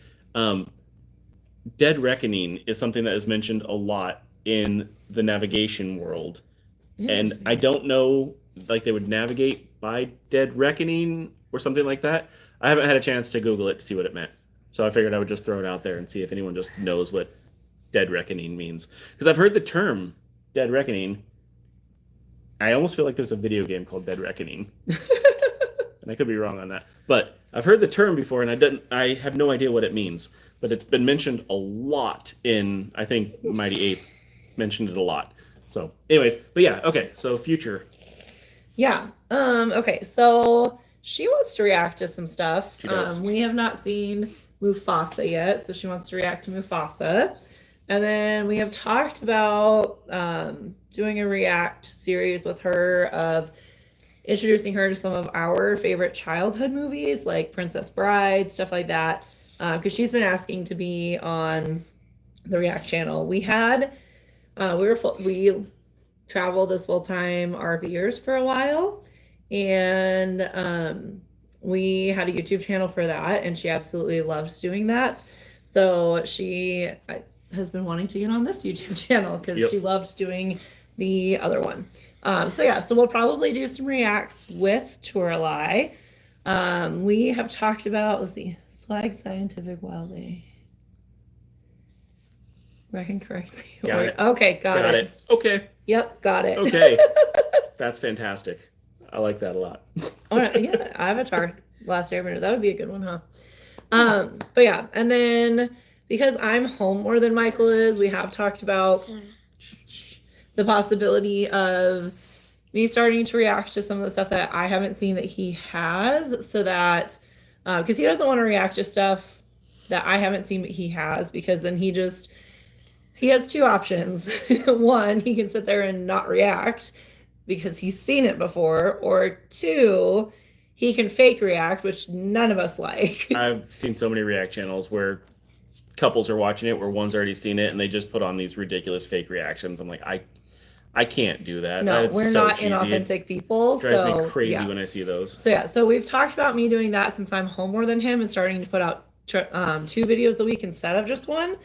Dead reckoning is something that is mentioned a lot in the navigation world. And I don't know, like they would navigate by dead reckoning or something like that. I haven't had a chance to Google it to see what it meant. So I figured I would just throw it out there and see if anyone just knows what dead reckoning means. Because I've heard the term dead reckoning. I almost feel like there's a video game called Dead Reckoning. And I could be wrong on that. But I've heard the term before, and I have no idea what it means. But it's been mentioned a lot in, I think, Mighty Ape mentioned it a lot. So, anyways, but yeah, okay, so future. Yeah, okay, so she wants to react to some stuff. She does. We have not seen Mufasa yet, so she wants to react to Mufasa. And then we have talked about doing a react series with her of introducing her to some of our favorite childhood movies, like Princess Bride, stuff like that. Because she's been asking to be on the React channel. We traveled as full-time RVers for a while, and we had a YouTube channel for that, and she absolutely loved doing that. So she has been wanting to get on this YouTube channel because she loved doing the other one. So we'll probably do some reacts with Toralei. We have talked about, let's see, swag scientific wildly. Reckon correctly. Got it. Okay, got it. Okay. Yep, got it. Okay. That's fantastic. I like that a lot. Yeah, Avatar, Last Airbender. That would be a good one, huh? But yeah, and then because I'm home more than Michael is, we have talked about the possibility of me starting to react to some of the stuff that I haven't seen that he has, so that because he doesn't want to react to stuff that I haven't seen but he has, because then he has two options. One, he can sit there and not react, because he's seen it before, or 2, he can fake react, which none of us like. I've seen so many react channels where couples are watching it where one's already seen it and they just put on these ridiculous fake reactions. I'm like, I can't do that. No, That's we're so not cheesy. inauthentic people. It drives so me crazy yeah. when I see those. So we've talked about me doing that since I'm home more than him and starting to put out 2 videos a week instead of just 1.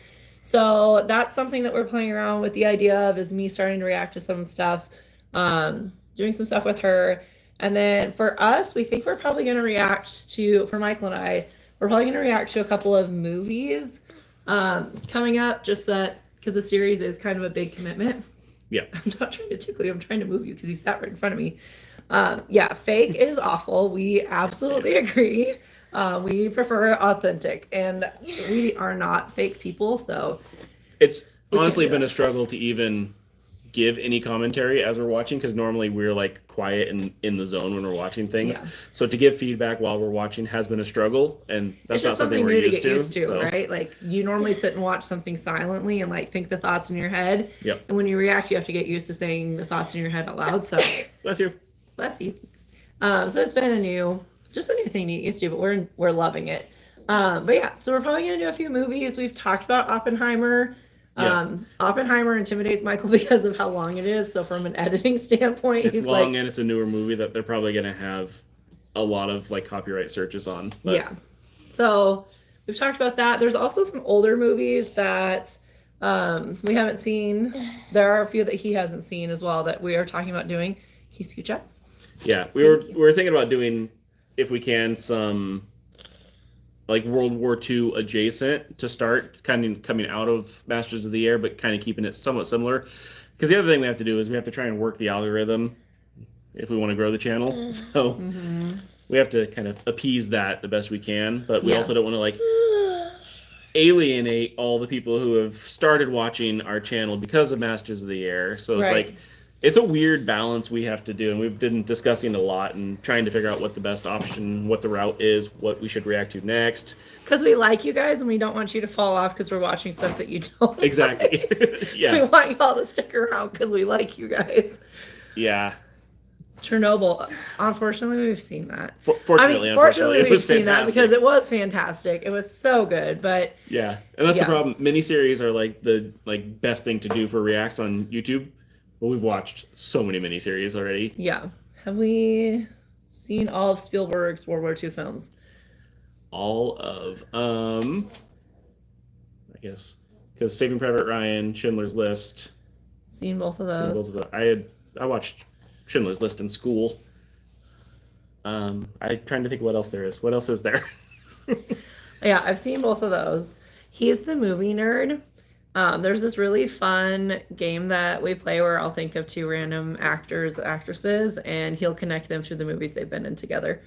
So that's something that we're playing around with the idea of, is me starting to react to some stuff, doing some stuff with her. And then for us, we think we're probably going to react to, for Michael and I, we're probably going to react to a couple of movies coming up, just that because the series is kind of a big commitment. Yeah. I'm not trying to tickle you. I'm trying to move you because you sat right in front of me. Yeah, fake is awful. We absolutely agree. We prefer authentic, and we are not fake people, so it's honestly been a struggle to even give any commentary as we're watching, because normally we're like quiet and in the zone when we're watching things. Yeah. So to give feedback while we're watching has been a struggle, and that's not something we're new to get used to, so. Right? Like, you normally sit and watch something silently and like think the thoughts in your head. Yep. And when you react, you have to get used to saying the thoughts in your head out loud. So bless you. Bless you. So it's been a new thing to get used to, but we're loving it. But yeah, so we're probably gonna do a few movies. We've talked about Oppenheimer. Oppenheimer intimidates Michael because of how long it is. So from an editing standpoint, it's long, and it's a newer movie that they're probably gonna have a lot of like copyright searches on. But. Yeah. So we've talked about that. There's also some older movies that we haven't seen. There are a few that he hasn't seen as well that we are talking about doing. Can you scooch up? Yeah, we were thinking about doing, if we can, some like World War II adjacent to start, kind of coming out of Masters of the Air, but kind of keeping it somewhat similar. Because the other thing we have to do is we have to try and work the algorithm if we want to grow the channel. So we have to kind of appease that the best we can, but we also don't want to like alienate all the people who have started watching our channel because of Masters of the Air. So it's like, it's a weird balance we have to do, and we've been discussing a lot and trying to figure out what the best option, what the route is, what we should react to next. Because we like you guys, and we don't want you to fall off because we're watching stuff that you don't exactly. Like. Yeah. We want you all to stick around because we like you guys. Yeah. Chernobyl. Unfortunately, we've seen that. Fortunately, we've seen that because it was fantastic. It was so good, but yeah, and that's the problem. Miniseries are like the best thing to do for reacts on YouTube. Well, we've watched so many miniseries already. Yeah. Have we seen all of Spielberg's World War II films? All of, I guess, because Saving Private Ryan, Schindler's List. Seen both of those. I watched Schindler's List in school. I'm trying to think what else there is. What else is there? Yeah, I've seen both of those. He's the movie nerd. There's this really fun game that we play where I'll think of 2 random actors, actresses, and he'll connect them through the movies they've been in together.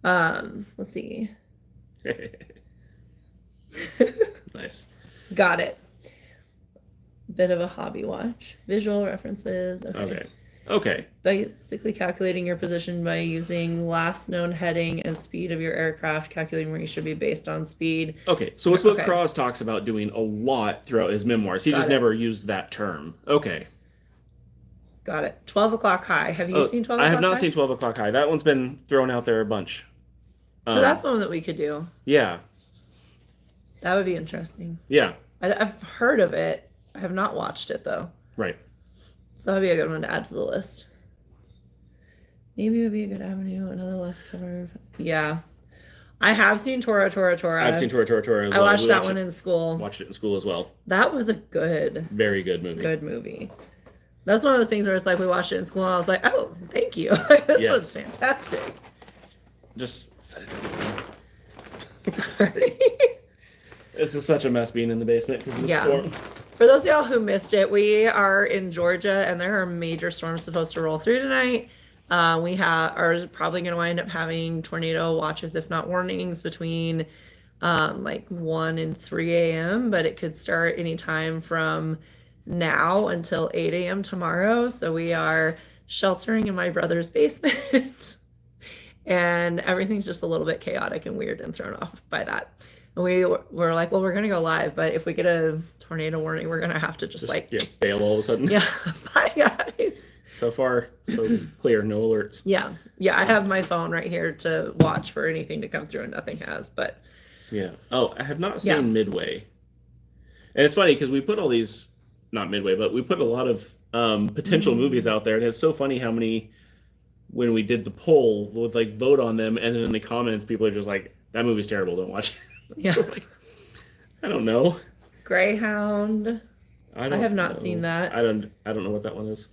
Let's see. Nice. Got it. Bit of a hobby watch. Visual references. Okay. Basically calculating your position by using last known heading and speed of your aircraft, calculating where you should be based on speed. Okay, so it's what Cross talks about doing a lot throughout his memoirs. He just never used that term. Okay. Got it. 12 O'Clock High. Have you seen 12 O'Clock High? I have not seen 12 O'Clock High. That one's been thrown out there a bunch. So that's one that we could do. Yeah. That would be interesting. Yeah. I've heard of it. I have not watched it, though. Right. So that would be a good one to add to the list. Maybe it would be a good avenue. Another less cover. Yeah. I have seen Tora. I've seen Tora as well. I watched that one in school. Watched it in school as well. That was a very good movie. Good movie. That's one of those things where it's like we watched it in school and I was like, oh, thank you. This was fantastic. Just set it down. Sorry. This is such a mess being in the basement because of the storm. For those of y'all who missed it, we are in Georgia and there are major storms supposed to roll through tonight. We are probably going to wind up having tornado watches, if not warnings, between like 1 and 3 a.m. But it could start anytime from now until 8 a.m. tomorrow. So we are sheltering in my brother's basement. And everything's just a little bit chaotic and weird and thrown off by that. And we were like, well, we're going to go live, but if we get a tornado warning, we're going to have to just like bail all of a sudden. Yeah. Bye, guys. So far, so clear. No alerts. Yeah. I have my phone right here to watch for anything to come through, and nothing has. But yeah. Oh, I have not seen Midway. And it's funny because we put all these, not Midway, but we put a lot of potential movies out there, and it's so funny how many, when we did the poll, would like vote on them, and then in the comments, people are just like, "That movie's terrible. Don't watch it." Yeah. So, like, I don't know. Greyhound. I have not seen that. I don't know what that one is.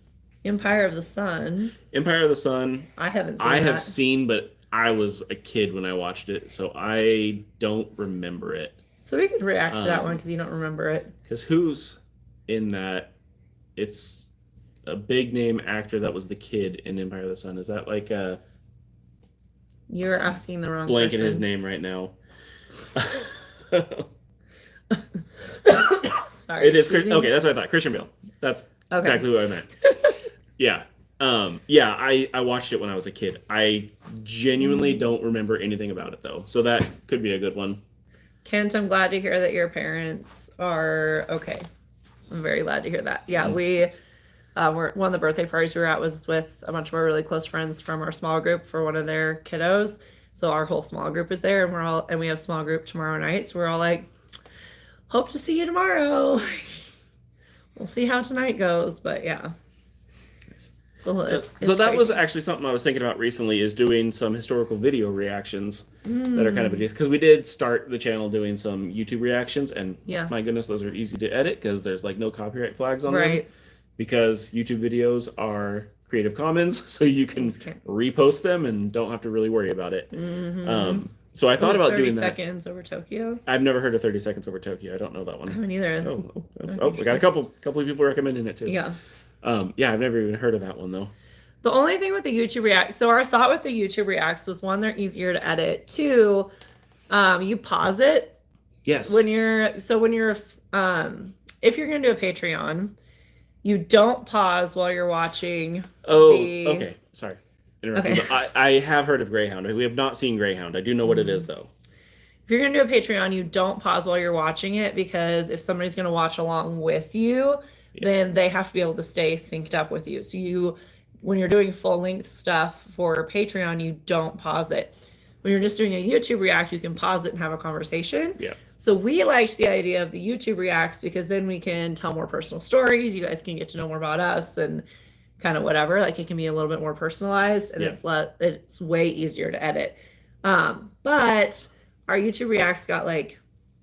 Empire of the Sun. Empire of the Sun. I haven't seen I that. have seen, but I was a kid when I watched it, so I don't remember it. So we could react to that one because you don't remember it. Because who's in that? It's a big name actor that was the kid in Empire of the Sun. Is that like a... You're asking the wrong blanking person. his name right now. Sorry. It is okay. That's what I thought. Christian Bale. That's exactly what I meant. Yeah. I watched it when I was a kid. I genuinely don't remember anything about it though, so that could be a good one. Kent, I'm glad to hear that your parents are okay. I'm very glad to hear that. Yeah, we were one of the birthday parties we were at was with a bunch of our really close friends from our small group for one of their kiddos. So our whole small group is there, and we have small group tomorrow night. So we're all like, hope to see you tomorrow. We'll see how tonight goes, but yeah. So that was actually something I was thinking about recently, is doing some historical video reactions that are kind of adjacent. Because we did start the channel doing some YouTube reactions, and my goodness, those are easy to edit because there's like no copyright flags on them. Because YouTube videos are Creative Commons, so you can repost them and don't have to really worry about it. So I thought about doing that. 30 Seconds Over Tokyo? I've never heard of 30 Seconds Over Tokyo. I don't know that one. I haven't either. Oh, we got a couple of people recommending it too. Yeah. I've never even heard of that one though. The only thing with the YouTube Reacts, so our thought with the YouTube Reacts was, one, they're easier to edit. Two, you pause it. Yes. If you're going to do a Patreon, you don't pause while you're watching. Okay. Sorry. Okay. I have heard of Greyhound. We have not seen Greyhound. I do know what it is though. If you're going to do a Patreon, you don't pause while you're watching it, because if somebody's going to watch along with you, then they have to be able to stay synced up with you. So when you're doing full length stuff for Patreon, you don't pause it. When you're just doing a YouTube React, you can pause it and have a conversation. Yeah. So we liked the idea of the YouTube Reacts because then we can tell more personal stories. You guys can get to know more about us and kind of whatever. Like, it can be a little bit more personalized, and it's way easier to edit. But our YouTube Reacts got like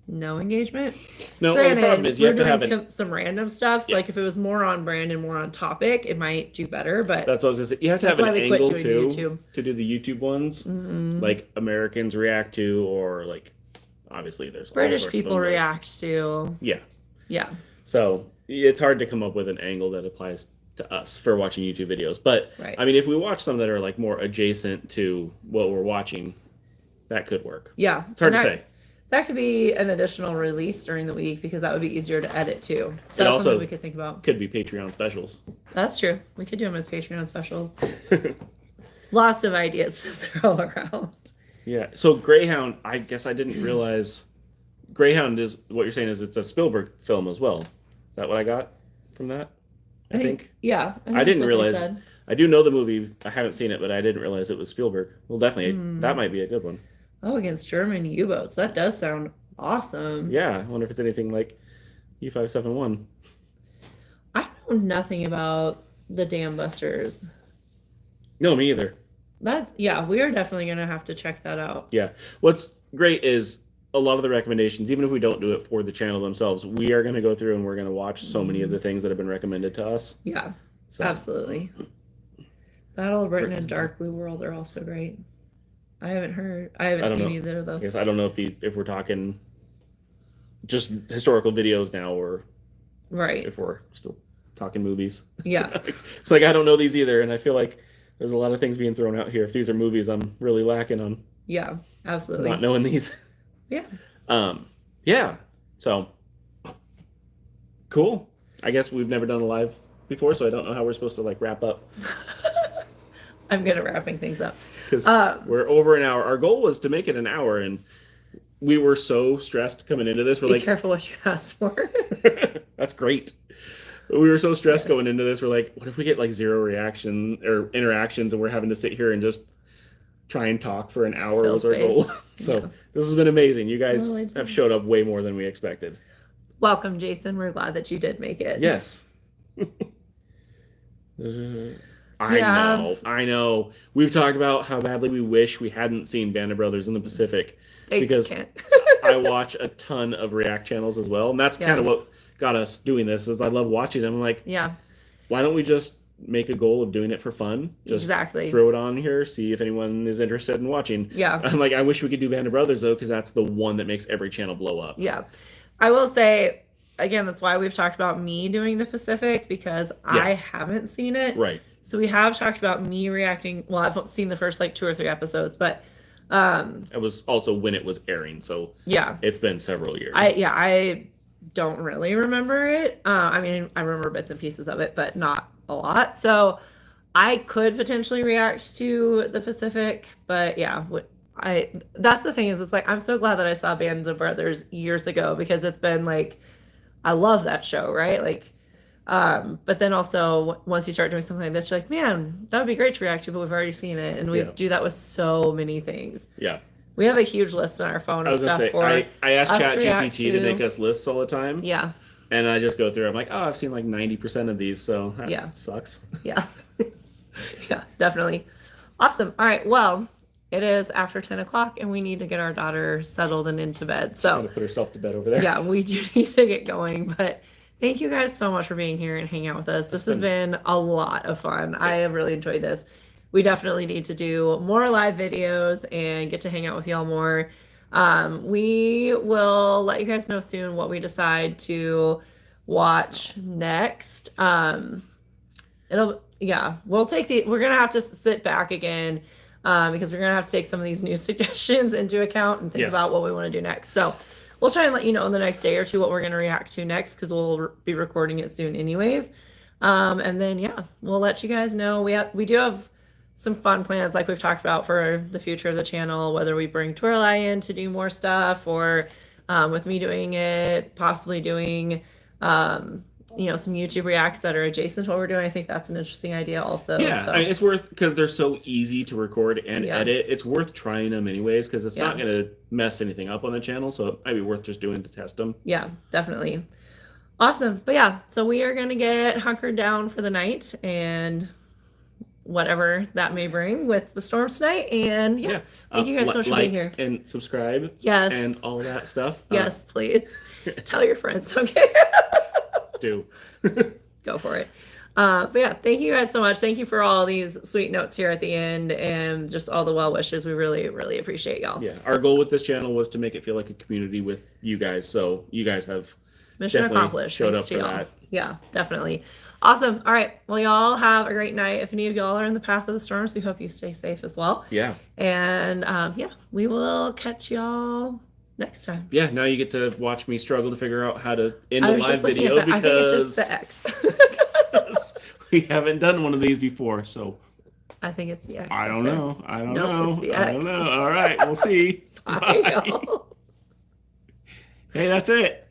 no engagement. No, the problem is you have to have some random stuff. So like if it was more on brand and more on topic, it might do better. But that's what I was gonna say. You have to have an angle too to do the YouTube ones. Like Americans react to, or like obviously there's British people react to. Yeah. So it's hard to come up with an angle that applies to us for watching YouTube videos. But I mean, if we watch some that are like more adjacent to what we're watching, that could work. Yeah. It's hard to say. That could be an additional release during the week, because that would be easier to edit too. So that's something we could think about. Could be Patreon specials. That's true. We could do them as Patreon specials. Lots of ideas to throw around. Yeah. So Greyhound, I guess I didn't realize Greyhound is what you're saying is it's a Spielberg film as well. Is that what I got from that? I think. Yeah. I didn't realize. I do know the movie. I haven't seen it, but I didn't realize it was Spielberg. Well, definitely that might be a good one. Oh, against German U-boats. That does sound awesome. Yeah, I wonder if it's anything like U-571. I know nothing about the Dam Busters. No, me either. We are definitely going to have to check that out. Yeah. What's great is a lot of the recommendations, even if we don't do it for the channel themselves, we are going to go through and we're going to watch so many of the things that have been recommended to us. Yeah, absolutely. Battle of Britain and Dark Blue World are also great. I haven't seen either of those. I guess I don't know if we're talking just historical videos now, or if we're still talking movies. Yeah. Like, I don't know these either, and I feel like there's a lot of things being thrown out here. If these are movies, I'm really lacking on. Yeah, absolutely. Not knowing these. Yeah. Yeah. So cool. I guess we've never done a live before, so I don't know how we're supposed to like wrap up. I'm good at wrapping things up. Because we're over an hour. Our goal was to make it an hour, and we were so stressed coming into this. We're Be careful what you ask for. That's great. We were so stressed going into this. We're like, what if we get like 0 reaction or interactions and we're having to sit here and just try and talk for an hour was our goal. So this has been amazing. You guys have showed up way more than we expected. Welcome, Jason. We're glad that you did make it. Yes. I know. We've talked about how badly we wish we hadn't seen Band of Brothers in the Pacific. Because I watch a ton of React channels as well. And that's kind of what got us doing this, is I love watching them. I'm like, why don't we just make a goal of doing it for fun? Just throw it on here, see if anyone is interested in watching. I'm like, I wish we could do Band of Brothers, though, because that's the one that makes every channel blow up. I will say, again, that's why we've talked about me doing the Pacific, because I haven't seen it. Right. So we have talked about me reacting. Well, I've seen the first like 2 or 3 episodes, but it was also when it was airing, so it's been several years. I don't really remember it. I mean, I remember bits and pieces of it, but not a lot. So I could potentially react to the Pacific, but that's the thing, is it's like, I'm so glad that I saw Band of Brothers years ago, because it's been like, I love that show, right? Like, but then also once you start doing something like this, you're like, man, that would be great to react to, but we've already seen it, and we do that with so many things. We have a huge list on our phone of stuff. I asked ChatGPT to make us lists all the time. And I just go through. I'm like, oh, I've seen like 90% of these, so that sucks. Yeah, definitely. Awesome. All right. Well, it is after 10 o'clock, and we need to get our daughter settled and into bed. So she's gonna put herself to bed over there. Yeah, we do need to get going, but thank you guys so much for being here and hanging out with us. This has been a lot of fun. I have really enjoyed this. We definitely need to do more live videos and get to hang out with y'all more. We will let you guys know soon what we decide to watch next. We're gonna have to sit back again, because we're gonna have to take some of these new suggestions into account and think about what we want to do next. So we'll try and let you know in the next day or two what we're going to react to next, because we'll be recording it soon anyways. And then, we'll let you guys know. We do have some fun plans, like we've talked about, for the future of the channel, whether we bring Twirly in to do more stuff, or with me doing it, possibly doing, some YouTube reacts that are adjacent to what we're doing. I think that's an interesting idea also. I mean, it's worth, because they're so easy to record and edit, it's worth trying them anyways, because it's not going to mess anything up on the channel, so it might be worth just doing to test them. Yeah, definitely. Awesome. But so we are going to get hunkered down for the night, and whatever that may bring with the storm tonight. And thank you guys so much for being here. And subscribe. Yes. And all that stuff. Yes, please. Tell your friends, okay? Do. Go for it. But thank you guys so much. Thank you for all these sweet notes here at the end, and just all the well wishes. We really, really appreciate y'all. Our goal with this channel was to make it feel like a community with you guys, so you guys have mission accomplished. Showed up for that. Yeah, definitely. Awesome. All right. Well, y'all have a great night. If any of y'all are in the path of the storms, we hope you stay safe as well. Yeah. And we will catch y'all next time. Yeah, now you get to watch me struggle to figure out how to end a live video, because I think it's just the X. We haven't done one of these before, so I think it's the X. I don't know. It's the X. I don't know. All right, we'll see. Bye. Bye. Hey, that's it.